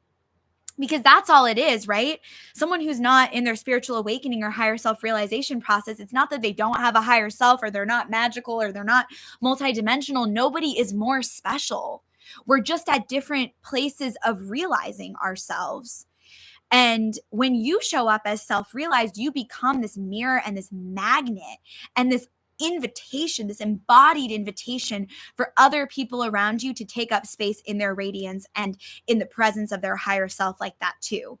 Because that's all it is, right? Someone who's not in their spiritual awakening or higher self-realization process, it's not that they don't have a higher self or they're not magical or they're not multidimensional. Nobody is more special. We're just at different places of realizing ourselves. And when you show up as self-realized, you become this mirror and this magnet and this invitation, this embodied invitation for other people around you to take up space in their radiance and in the presence of their higher self like that too.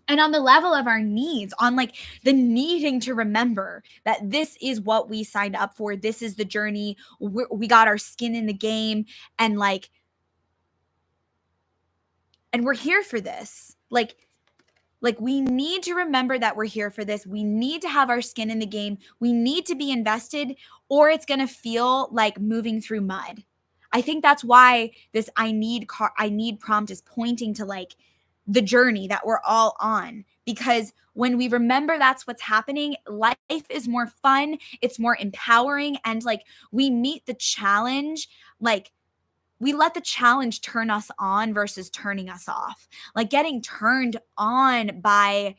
And on the level of our needs, on like the needing to remember that this is what we signed up for, this is the journey, we got our skin in the game, and we're here for this. Like we need to remember that we're here for this. We need to have our skin in the game. We need to be invested, or it's going to feel like moving through mud. I think that's why this I need prompt is pointing to like the journey that we're all on. Because when we remember that's what's happening, life is more fun, it's more empowering, and like we meet the challenge, like we let the challenge turn us on versus turning us off. Like getting turned on by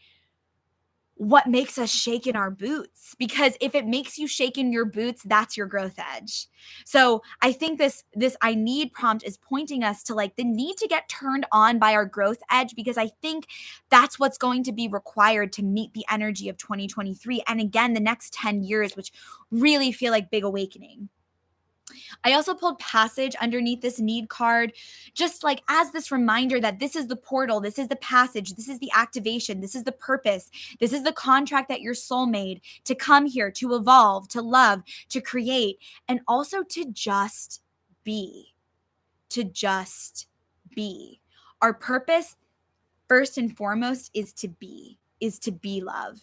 what makes us shake in our boots. Because if it makes you shake in your boots, that's your growth edge. So I think this I need prompt is pointing us to like the need to get turned on by our growth edge, because I think that's what's going to be required to meet the energy of 2023. And again, the next 10 years, which really feel like big awakening. I also pulled passage underneath this need card, just like as this reminder that this is the portal, this is the passage, this is the activation, this is the purpose, this is the contract that your soul made to come here, to evolve, to love, to create, and also to just be, to just be. Our purpose, first and foremost, is to be love,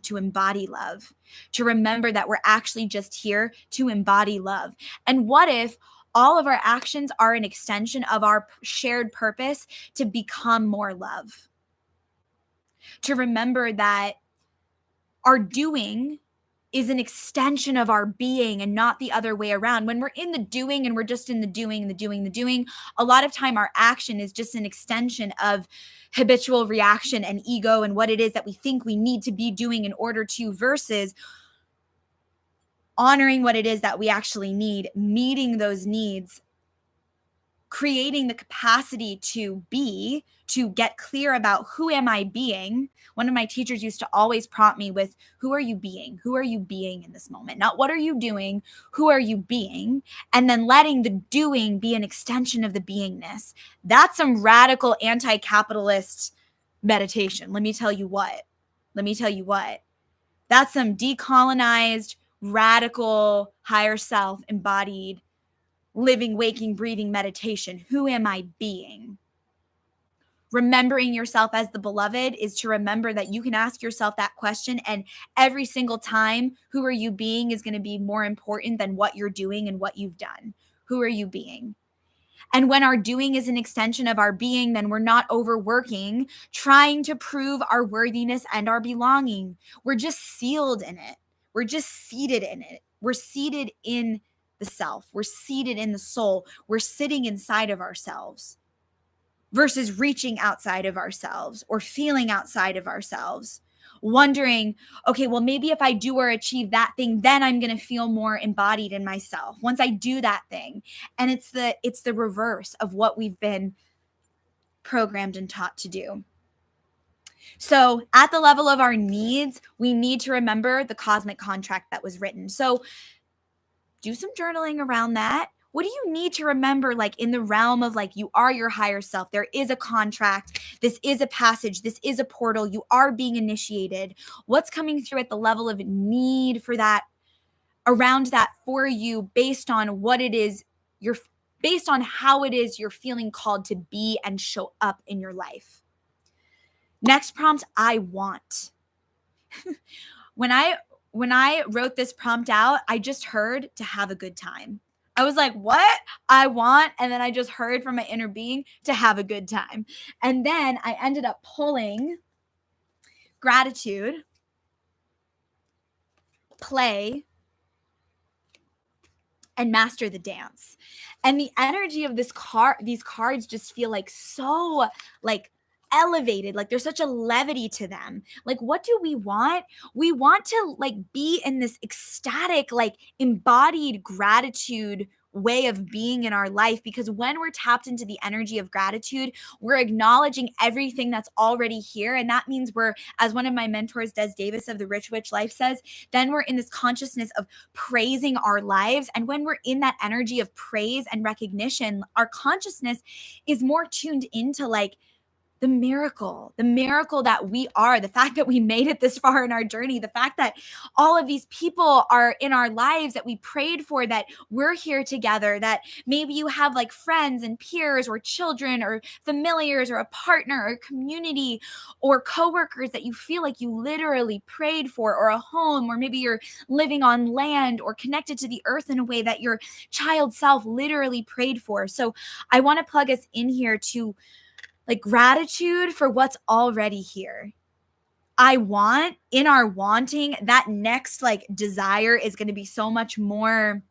to embody love, to remember that we're actually just here to embody love. And what if all of our actions are an extension of our shared purpose to become more love? To remember that our doing is an extension of our being and not the other way around. When we're in the doing and we're just in the doing, a lot of time our action is just an extension of habitual reaction and ego and what it is that we think we need to be doing in order to, versus honoring what it is that we actually need, meeting those needs, creating the capacity to be, to get clear about who am I being. One of my teachers used to always prompt me with, who are you being? Who are you being in this moment? Not what are you doing? Who are you being? And then letting the doing be an extension of the beingness. That's some radical anti-capitalist meditation. Let me tell you what. That's some decolonized, radical, higher self embodied living, waking, breathing meditation. Who am I being? Remembering yourself as the beloved is to remember that you can ask yourself that question, and every single time, who are you being is going to be more important than what you're doing and what you've done. Who are you being? And when our doing is an extension of our being, then we're not overworking, trying to prove our worthiness and our belonging. We're just sealed in it. We're just seated in it. We're seated in the self. We're seated in the soul. We're sitting inside of ourselves versus reaching outside of ourselves or feeling outside of ourselves. Wondering, okay, well, maybe if I do or achieve that thing, then I'm going to feel more embodied in myself once I do that thing. And it's the reverse of what we've been programmed and taught to do. So at the level of our needs, we need to remember the cosmic contract that was written. So do some journaling around that. What do you need to remember, like in the realm of like, you are your higher self? There is a contract. This is a passage. This is a portal. You are being initiated. What's coming through at the level of need for that, around that for you, based on what it is based on how it is you're feeling called to be and show up in your life. Next prompt, I want. When I wrote this prompt out, I just heard to have a good time. I was like, what? I want. And then I just heard from my inner being to have a good time. And then I ended up pulling gratitude, play, and master the dance. And the energy of these cards just feel like so like elevated, like there's such a levity to them. Like, what do we want? We want to like be in this ecstatic, like embodied gratitude way of being in our life, because when we're tapped into the energy of gratitude, we're acknowledging everything that's already here. And that means we're, as one of my mentors, Des Davis of the Rich Witch Life says, then we're in this consciousness of praising our lives. And when we're in that energy of praise and recognition, our consciousness is more tuned into like the miracle that we are, the fact that we made it this far in our journey, the fact that all of these people are in our lives that we prayed for, that we're here together, that maybe you have like friends and peers or children or familiars or a partner or community or coworkers that you feel like you literally prayed for, or a home, or maybe you're living on land or connected to the earth in a way that your child self literally prayed for. So I want to plug us in here to like gratitude for what's already here. I want, in our wanting, that next like desire is going to be so much more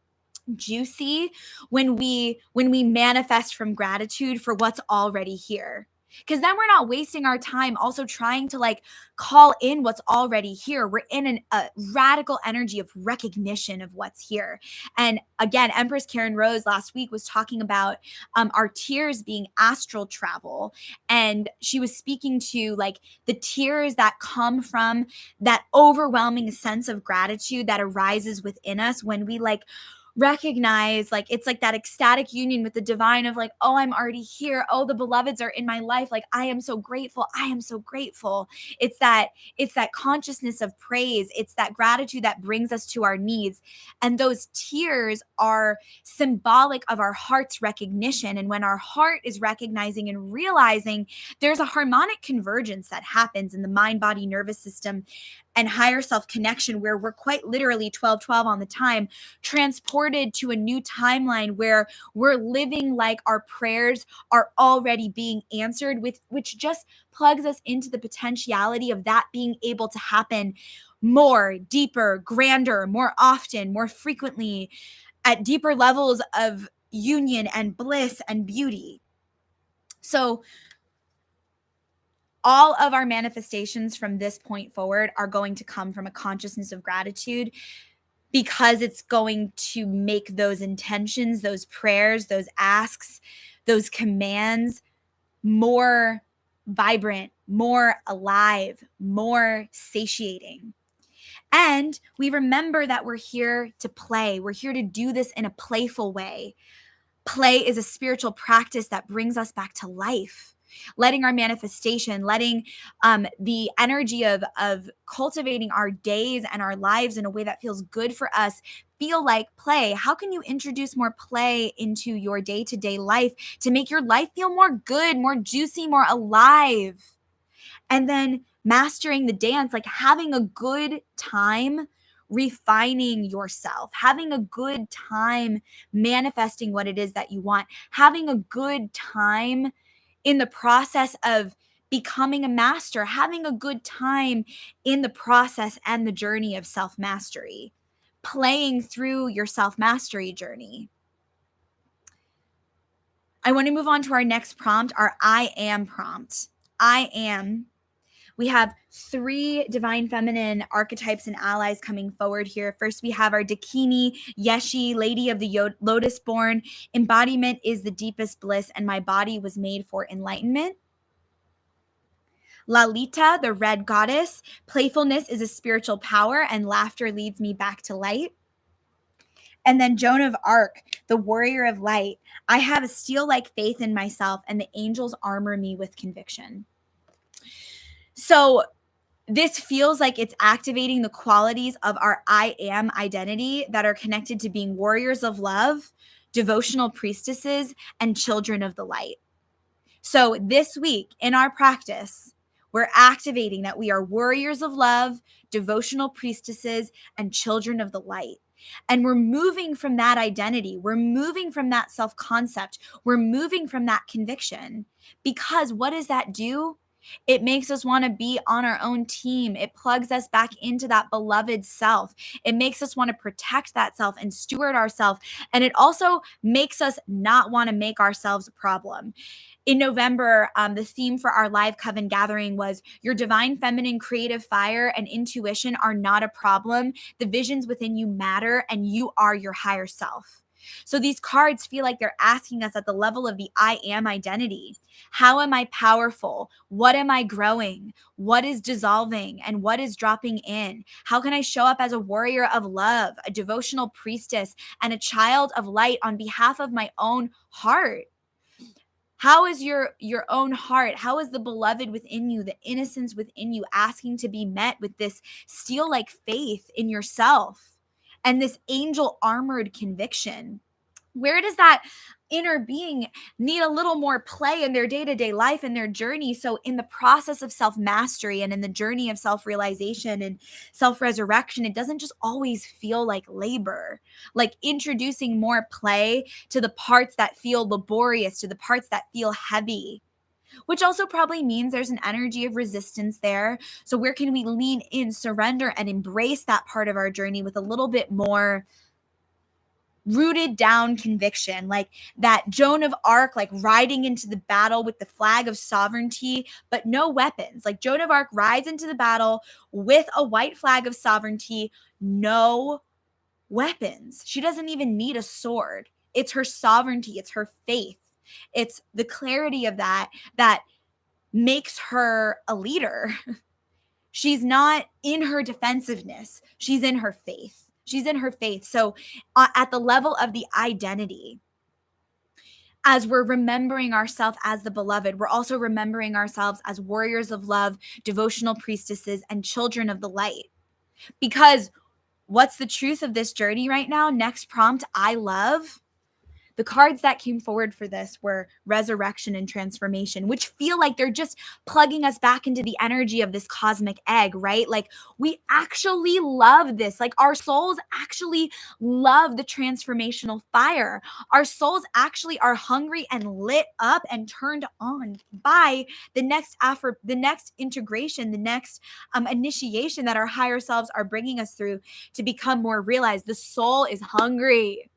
juicy when we manifest from gratitude for what's already here. Because then we're not wasting our time also trying to like call in what's already here. We're in a radical energy of recognition of what's here. And again, Empress Karen Rose last week was talking about our tears being astral travel. And she was speaking to like the tears that come from that overwhelming sense of gratitude that arises within us when we like recognize, like it's like that ecstatic union with the divine of like, oh, I'm already here, oh, the beloveds are in my life, like I am so grateful, it's that consciousness of praise, it's that gratitude that brings us to our needs. And those tears are symbolic of our heart's recognition. And when our heart is recognizing and realizing, there's a harmonic convergence that happens in the mind, body, nervous system and higher self connection, where we're quite literally 12-12 on the time, transported to a new timeline where we're living like our prayers are already being answered, with which just plugs us into the potentiality of that being able to happen more, deeper, grander, more often, more frequently, at deeper levels of union and bliss and beauty. So all of our manifestations from this point forward are going to come from a consciousness of gratitude, because it's going to make those intentions, those prayers, those asks, those commands more vibrant, more alive, more satiating. And we remember that we're here to play. We're here to do this in a playful way. Play is a spiritual practice that brings us back to life, letting our manifestation, letting the energy of cultivating our days and our lives in a way that feels good for us feel like play. How can you introduce more play into your day-to-day life to make your life feel more good, more juicy, more alive? And then mastering the dance, like having a good time refining yourself, having a good time manifesting what it is that you want, having a good time in the process of becoming a master, having a good time in the process and the journey of self mastery, playing through your self mastery journey. I want to move on to our next prompt, our I am prompt. I am. We have 3 divine feminine archetypes and allies coming forward here. First, we have our Dakini, Yeshi, Lady of the Lotus born. Embodiment is the deepest bliss, and my body was made for enlightenment. Lalita, the red goddess. Playfulness is a spiritual power, and laughter leads me back to light. And then Joan of Arc, the warrior of light. I have a steel-like faith in myself, and the angels armor me with conviction. So this feels like it's activating the qualities of our I am identity that are connected to being warriors of love, devotional priestesses, and children of the light. So this week in our practice, we're activating that we are warriors of love, devotional priestesses, and children of the light. And we're moving from that identity. We're moving from that self-concept. We're moving from that conviction. Because what does that do? It makes us want to be on our own team. It plugs us back into that beloved self. It makes us want to protect that self and steward ourselves. And it also makes us not want to make ourselves a problem. In November, the theme for our live coven gathering was your divine feminine creative fire and intuition are not a problem. The visions within you matter and you are your higher self. So these cards feel like they're asking us at the level of the I am identity. How am I powerful? What am I growing? What is dissolving and what is dropping in? How can I show up as a warrior of love, a devotional priestess, and a child of light on behalf of my own heart? How is your own heart? How is the beloved within you, the innocence within you asking to be met with this steel-like faith in yourself and this angel armored conviction? Where does that inner being need a little more play in their day-to-day life and their journey? So in the process of self-mastery and in the journey of self-realization and self-resurrection, it doesn't just always feel like labor. Like introducing more play to the parts that feel laborious, to the parts that feel heavy, which also probably means there's an energy of resistance there. So where can we lean in, surrender, and embrace that part of our journey with a little bit more rooted down conviction, like that Joan of Arc, like riding into the battle with the flag of sovereignty, but no weapons. Like Joan of Arc rides into the battle with a white flag of sovereignty, no weapons. She doesn't even need a sword. It's her sovereignty. It's her faith. It's the clarity of that makes her a leader. She's not in her defensiveness. She's in her faith. She's in her faith. So at the level of the identity, as we're remembering ourselves as the beloved, we're also remembering ourselves as warriors of love, devotional priestesses, and children of the light. Because what's the truth of this journey right now? Next prompt, I love. The cards that came forward for this were resurrection and transformation, which feel like they're just plugging us back into the energy of this cosmic egg, right? Like we actually love this. Like our souls actually love the transformational fire. Our souls actually are hungry and lit up and turned on by the next integration, the next initiation that our higher selves are bringing us through to become more realized. The soul is hungry.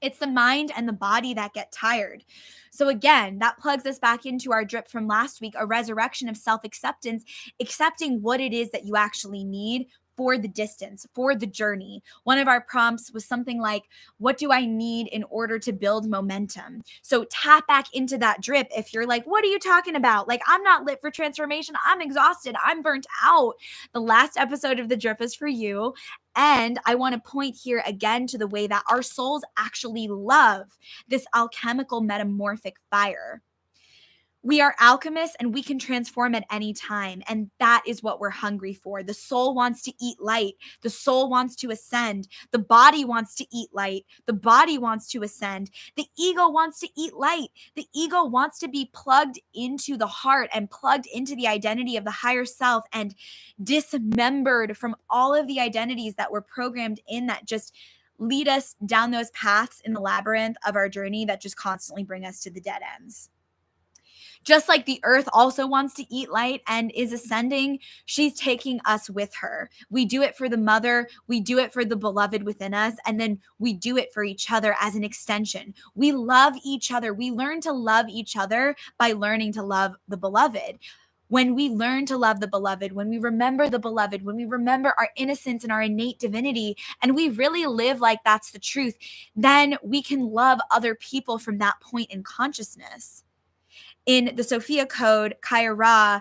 It's the mind and the body that get tired. So again, that plugs us back into our drip from last week, a resurrection of self-acceptance, accepting what it is that you actually need for the distance, for the journey. One of our prompts was something like, what do I need in order to build momentum? So tap back into that drip. If you're like, what are you talking about? Like, I'm not lit for transformation. I'm exhausted. I'm burnt out. The last episode of the drip is for you. And I want to point here again to the way that our souls actually love this alchemical metamorphic fire. We are alchemists and we can transform at any time. And that is what we're hungry for. The soul wants to eat light. The soul wants to ascend. The body wants to eat light. The body wants to ascend. The ego wants to eat light. The ego wants to be plugged into the heart and plugged into the identity of the higher self and dismembered from all of the identities that were programmed in that just lead us down those paths in the labyrinth of our journey that just constantly bring us to the dead ends. Just like the earth also wants to eat light and is ascending, she's taking us with her. We do it for the mother, we do it for the beloved within us, and then we do it for each other as an extension. We love each other. We learn to love each other by learning to love the beloved. When we learn to love the beloved, when we remember the beloved, when we remember our innocence and our innate divinity, and we really live like that's the truth, then we can love other people from that point in consciousness. In the Sophia Code, Kaya Ra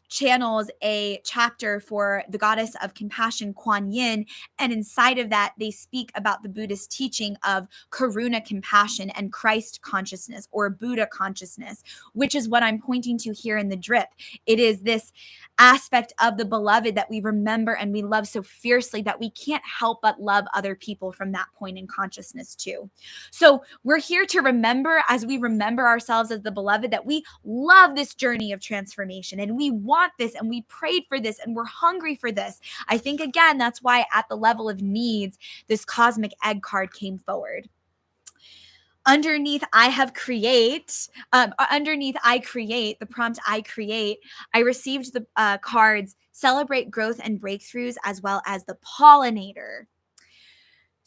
channels a chapter for the goddess of compassion, Kuan Yin. And inside of that, they speak about the Buddhist teaching of Karuna compassion and Christ consciousness or Buddha consciousness, which is what I'm pointing to here in the drip. It is this aspect of the beloved that we remember and we love so fiercely that we can't help but love other people from that point in consciousness too. So we're here to remember, as we remember ourselves as the beloved, that we love this journey of transformation and we want this and we prayed for this and we're hungry for this. I think, again, that's why at the level of needs, this cosmic egg card came forward. Underneath I create, the prompt I create, I received the cards celebrate growth and breakthroughs as well as the pollinator.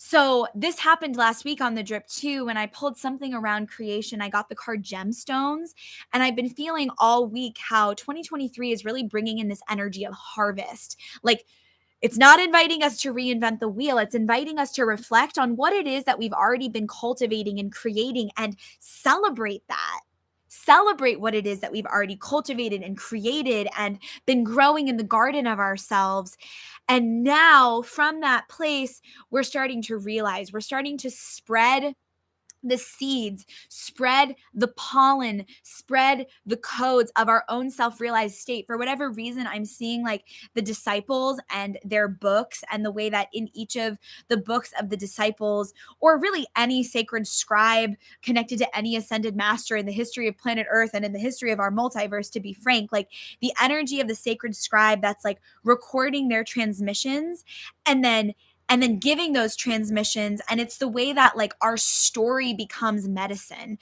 So this happened last week on the drip too. When I pulled something around creation, I got the card gemstones, and I've been feeling all week how 2023 is really bringing in this energy of harvest. Like, it's not inviting us to reinvent the wheel. It's inviting us to reflect on what it is that we've already been cultivating and creating and celebrate that. Celebrate what it is that we've already cultivated and created and been growing in the garden of ourselves. And now from that place, we're starting to realize, we're starting to spread the seeds, spread the pollen, spread the codes of our own self-realized state. For whatever reason, I'm seeing like the disciples and their books and the way that in each of the books of the disciples, or really any sacred scribe connected to any ascended master in the history of planet Earth and in the history of our multiverse, to be frank, like the energy of the sacred scribe that's like recording their transmissions and then giving those transmissions. And it's the way that like our story becomes medicine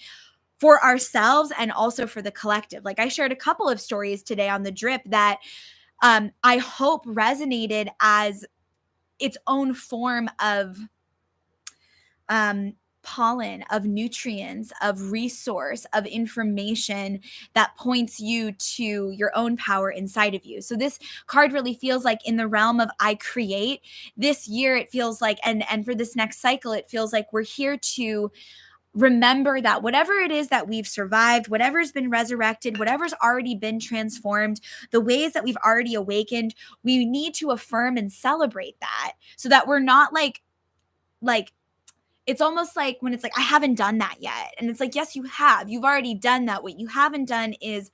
for ourselves and also for the collective. Like I shared a couple of stories today on the drip that I hope resonated as its own form of pollen, of nutrients, of resource, of information that points you to your own power inside of you. So this card really feels like in the realm of I create. This year it feels like, and for this next cycle, it feels like we're here to remember that whatever it is that we've survived, whatever's been resurrected, whatever's already been transformed, the ways that we've already awakened, we need to affirm and celebrate that so that we're not like, it's almost like when it's like, I haven't done that yet. And it's like, yes, you have. You've already done that. What you haven't done is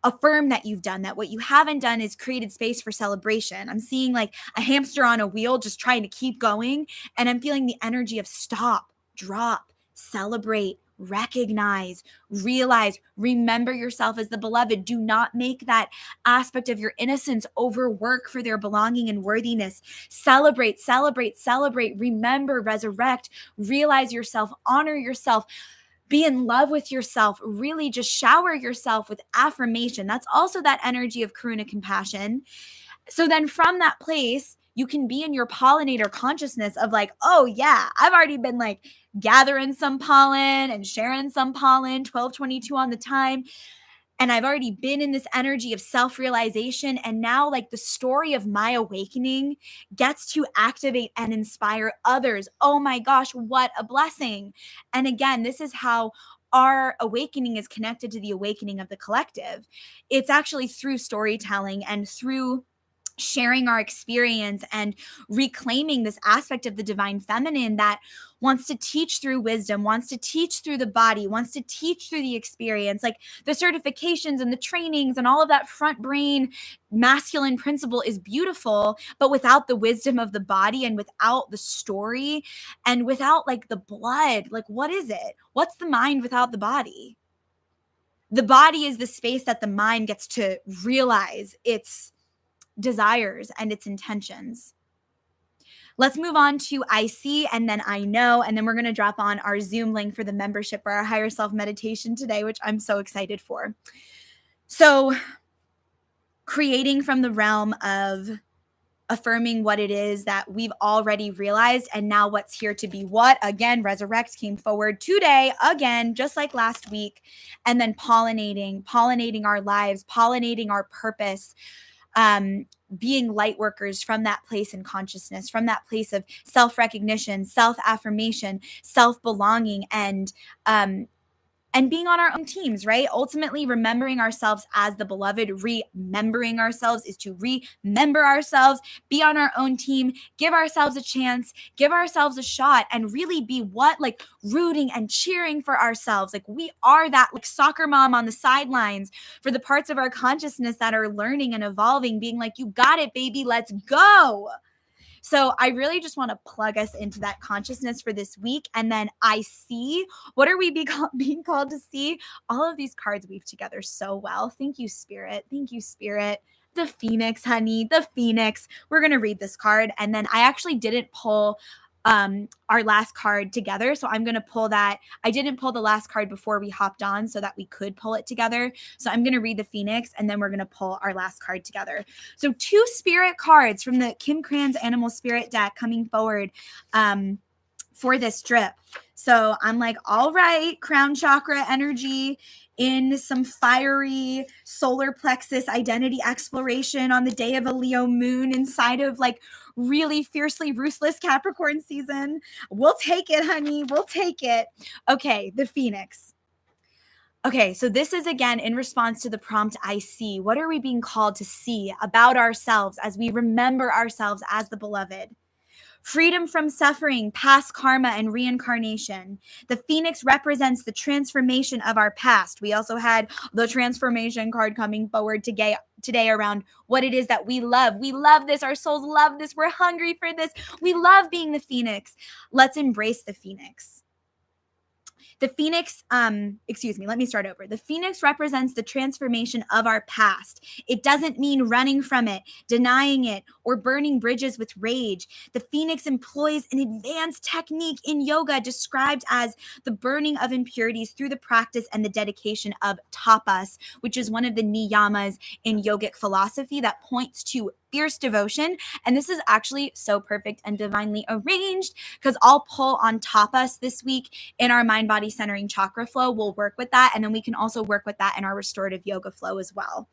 affirm that you've done that. What you haven't done is created space for celebration. I'm seeing like a hamster on a wheel just trying to keep going. And I'm feeling the energy of stop, drop, celebrate, recognize, realize, remember yourself as the beloved. Do not make that aspect of your innocence overwork for their belonging and worthiness. Celebrate, celebrate, celebrate, remember, resurrect, realize yourself, honor yourself, be in love with yourself, really just shower yourself with affirmation. That's also that energy of Karuna compassion. So then from that place, you can be in your pollinator consciousness of like, oh yeah, I've already been like gathering some pollen and sharing some pollen, 1222 on the time. And I've already been in this energy of self-realization. And now, like, the story of my awakening gets to activate and inspire others. Oh my gosh, what a blessing. And again, this is how our awakening is connected to the awakening of the collective. It's actually through storytelling and through sharing our experience and reclaiming this aspect of the divine feminine that wants to teach through wisdom, wants to teach through the body, wants to teach through the experience. Like, the certifications and the trainings and all of that front brain masculine principle is beautiful, but without the wisdom of the body and without the story and without like the blood, like, what is it? What's the mind without the body? The body is the space that the mind gets to realize its desires and its intentions. Let's move on to I see and then I know, and then we're going to drop on our Zoom link for the membership for our higher self meditation today, which I'm so excited for. So, creating from the realm of affirming what it is that we've already realized, and now what's here to be what. Again, resurrect came forward today, again, just like last week, and then pollinating our lives, pollinating our purpose, being light workers from that place in consciousness, from that place of self-recognition, self-affirmation, self-belonging, and being on our own teams, right? Ultimately, remembering ourselves as the beloved, remembering ourselves is to remember ourselves, be on our own team, give ourselves a chance, give ourselves a shot, and really be what? Like, rooting and cheering for ourselves. Like, we are that like soccer mom on the sidelines for the parts of our consciousness that are learning and evolving, being like, you got it, baby, let's go. So I really just want to plug us into that consciousness for this week. And then I see, what are we being called to see? All of these cards weave together so well. Thank you, Spirit. Thank you, Spirit. The Phoenix, honey, the Phoenix. We're going to read this card. And then I actually didn't pull our last card together. So I'm going to pull that. I didn't pull the last card before we hopped on so that we could pull it together. So I'm going to read the Phoenix and then we're going to pull our last card together. So 2 spirit cards from the Kim Kranz Animal Spirit deck coming forward for this drip. So I'm like, all right, crown chakra energy in some fiery solar plexus identity exploration on the day of a Leo moon inside of like really fiercely ruthless Capricorn season. We'll take it, honey. We'll take it. Okay, the Phoenix. Okay, so this is again in response to the prompt I see. What are we being called to see about ourselves as we remember ourselves as the beloved? Freedom from suffering, past karma, and reincarnation. The Phoenix represents the transformation of our past. We also had the transformation card coming forward today around what it is that we love. We love this. Our souls love this. We're hungry for this. We love being the Phoenix. Let's embrace the Phoenix. The Phoenix, let me start over. The Phoenix represents the transformation of our past. It doesn't mean running from it, denying it, or burning bridges with rage. The Phoenix employs an advanced technique in yoga described as the burning of impurities through the practice and the dedication of tapas, which is one of the niyamas in yogic philosophy that points to fierce devotion. And this is actually so perfect and divinely arranged because I'll pull on tapas this week in our mind body centering chakra flow. We'll work with that. And then we can also work with that in our restorative yoga flow as well.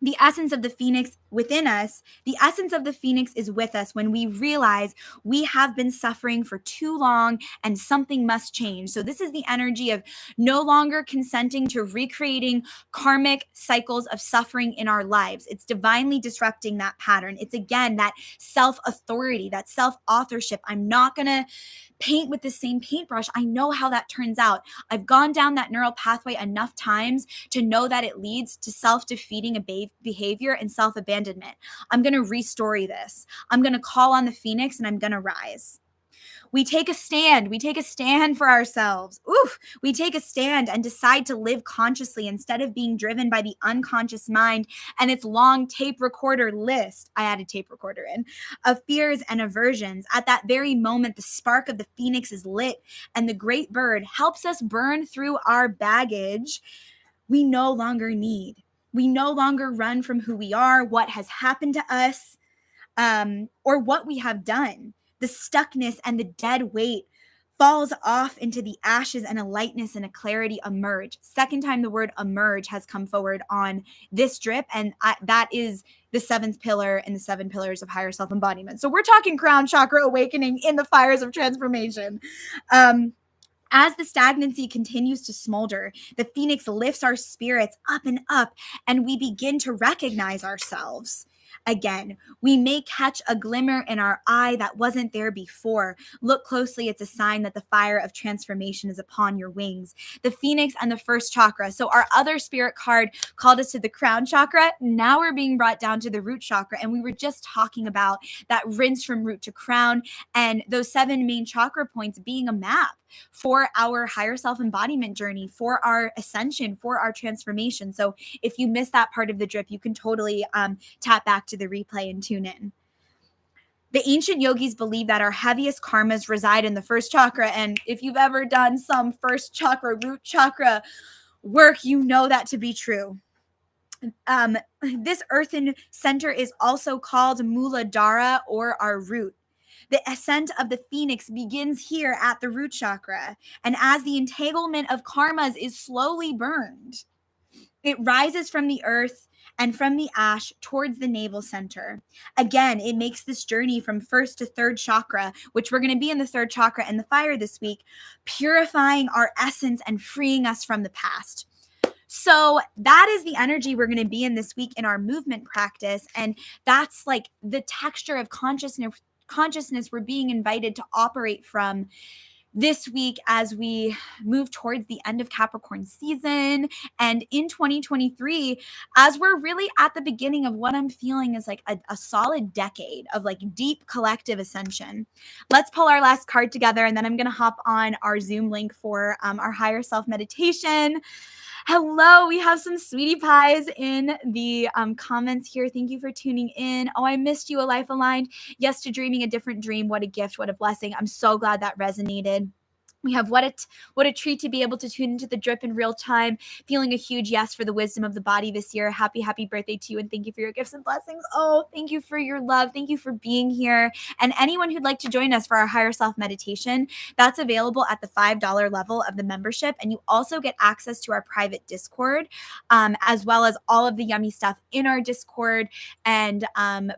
The essence of the Phoenix within us, the essence of the Phoenix is with us when we realize we have been suffering for too long and something must change. So this is the energy of no longer consenting to recreating karmic cycles of suffering in our lives. It's divinely disrupting that pattern. It's again that self-authority, that self-authorship. I'm not going to paint with the same paintbrush. I know how that turns out. I've gone down that neural pathway enough times to know that it leads to self-defeating behavior and self-abandonment. I'm going to restory this. I'm going to call on the Phoenix and I'm going to rise. We take a stand. We take a stand for ourselves. Oof. We take a stand and decide to live consciously instead of being driven by the unconscious mind and its long tape recorder list. I added tape recorder in of fears and aversions. At that very moment, the spark of the Phoenix is lit and the great bird helps us burn through our baggage we no longer need. We no longer run from who we are, what has happened to us, or what we have done. The stuckness and the dead weight falls off into the ashes, and a lightness and a clarity emerge. Second time the word emerge has come forward on this drip, and that is the seventh pillar in the seven pillars of higher self embodiment. So we're talking crown chakra awakening in the fires of transformation. As the stagnancy continues to smolder, the phoenix lifts our spirits up and up, and we begin to recognize ourselves. Again, we may catch a glimmer in our eye that wasn't there before. Look closely, it's a sign that the fire of transformation is upon your wings. The phoenix and the first chakra. So our other spirit card called us to the crown chakra. Now we're being brought down to the root chakra. And we were just talking about that rinse from root to crown and those seven main chakra points being a map for our higher self embodiment journey, for our ascension, for our transformation. So if you missed that part of the drip, you can totally tap back to the replay and tune in. The ancient yogis believe that our heaviest karmas reside in the first chakra. And if you've ever done some first chakra, root chakra work, you know that to be true. This earthen center is also called Muladhara, or our root. The ascent of the phoenix begins here at the root chakra. And as the entanglement of karmas is slowly burned, it rises from the earth and from the ash towards the navel center. Again, it makes this journey from first to third chakra, which we're going to be in the third chakra and the fire this week, purifying our essence and freeing us from the past. So that is the energy we're going to be in this week in our movement practice. And that's like the texture of consciousness we're being invited to operate from this week as we move towards the end of Capricorn season and in 2023, as we're really at the beginning of what I'm feeling is like a solid decade of like deep collective ascension. Let's pull our last card together, and then I'm going to hop on our Zoom link for our higher self meditation. Hello, we have some sweetie pies in the comments here. Thank you for tuning in. Oh, I missed you, A Life Aligned. Yes to dreaming a different dream. What a gift, what a blessing. I'm so glad that resonated. We have what a treat to be able to tune into the drip in real time. Feeling a huge yes for the wisdom of the body this year. Happy birthday to you, and thank you for your gifts and blessings. Oh, thank you for your love. Thank you for being here. And anyone who'd like to join us for our higher self meditation, that's available at the $5 level of the membership. And you also get access to our private Discord, as well as all of the yummy stuff in our Discord and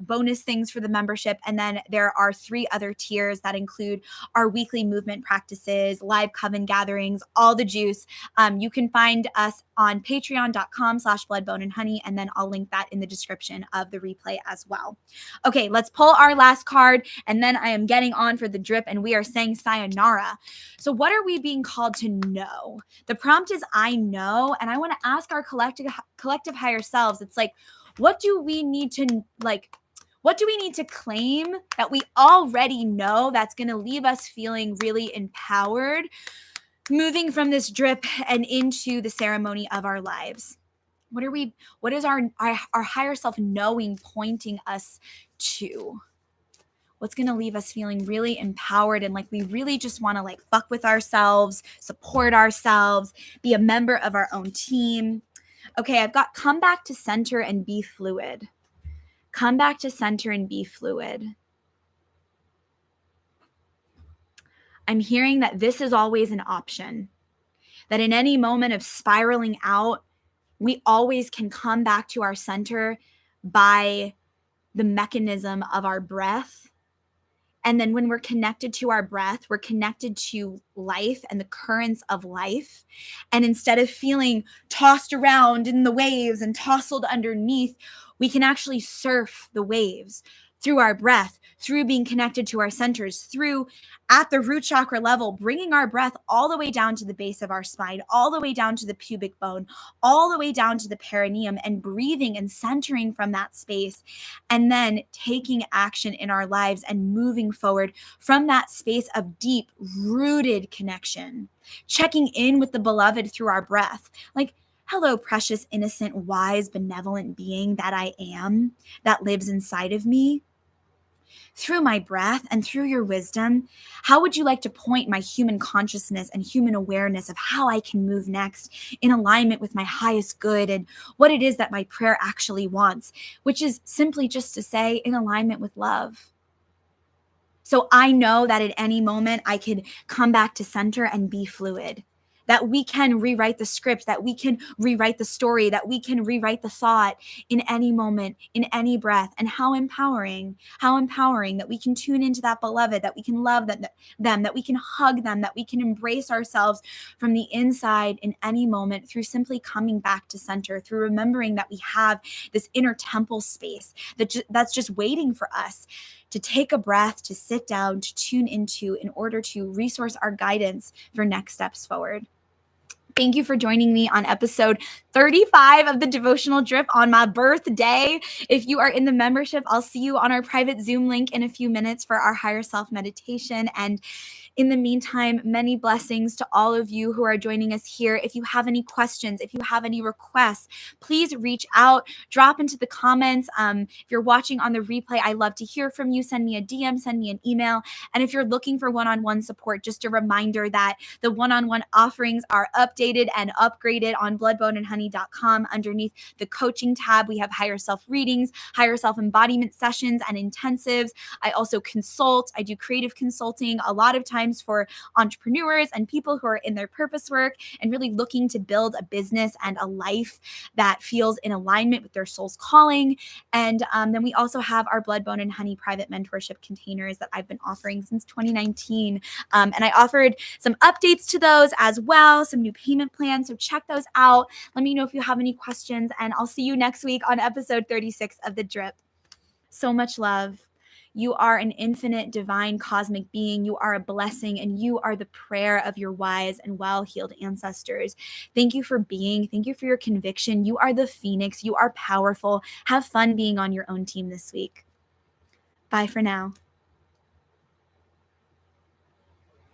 bonus things for the membership. And then there are 3 other tiers that include our weekly movement practices, live coven gatherings, all the juice. You can find us on patreon.com/bloodboneandhoney, and then I'll link that in the description of the replay as well. Okay, let's pull our last card, and then I am getting on for the drip, and we are saying sayonara. So what are we being called to know? The prompt is I know, and I want to ask our collective higher selves. It's like, what do we need to claim that we already know that's going to leave us feeling really empowered, moving from this drip and into the ceremony of our lives? What is our higher self knowing pointing us to? What's going to leave us feeling really empowered and like we really just want to like fuck with ourselves, support ourselves, be a member of our own team? Okay, I've got come back to center and be fluid. Come back to center and be fluid. I'm hearing that this is always an option, that in any moment of spiraling out, we always can come back to our center by the mechanism of our breath. And then when we're connected to our breath, we're connected to life and the currents of life. And instead of feeling tossed around in the waves and tousled underneath, we can actually surf the waves through our breath, through being connected to our centers, through at the root chakra level, bringing our breath all the way down to the base of our spine, all the way down to the pubic bone, all the way down to the perineum, and breathing and centering from that space, and then taking action in our lives and moving forward from that space of deep rooted connection, checking in with the beloved through our breath. Like, hello, precious, innocent, wise, benevolent being that I am, that lives inside of me. Through my breath and through your wisdom, how would you like to point my human consciousness and human awareness of how I can move next in alignment with my highest good and what it is that my prayer actually wants, which is simply just to say in alignment with love. So I know that at any moment I could come back to center and be fluid. That we can rewrite the script, that we can rewrite the story, that we can rewrite the thought in any moment, in any breath. And how empowering that we can tune into that beloved, that we can love them, that we can hug them, that we can embrace ourselves from the inside in any moment through simply coming back to center, through remembering that we have this inner temple space that's just waiting for us to take a breath, to sit down, to tune into in order to resource our guidance for next steps forward. Thank you for joining me on episode 35 of the Devotional Drip on my birthday. If you are in the membership, I'll see you on our private Zoom link in a few minutes for our higher self meditation. And in the meantime, many blessings to all of you who are joining us here. If you have any questions, if you have any requests, please reach out, drop into the comments. If you're watching on the replay, I love to hear from you. Send me a DM, send me an email. And if you're looking for one-on-one support, just a reminder that the one-on-one offerings are updated and upgraded on bloodboneandhoney.com. Underneath the coaching tab, we have higher self readings, higher self embodiment sessions, and intensives. I also consult. I do creative consulting a lot of times for entrepreneurs and people who are in their purpose work and really looking to build a business and a life that feels in alignment with their soul's calling. And then we also have our Blood, Bone, and Honey private mentorship containers that I've been offering since 2019. And I offered some updates to those as well, some new payment plans. So check those out. Let me know if you have any questions, and I'll see you next week on episode 36 of The Drip. So much love. You are an infinite, divine, cosmic being. You are a blessing, and you are the prayer of your wise and well-healed ancestors. Thank you for being. Thank you for your conviction. You are the phoenix. You are powerful. Have fun being on your own team this week. Bye for now.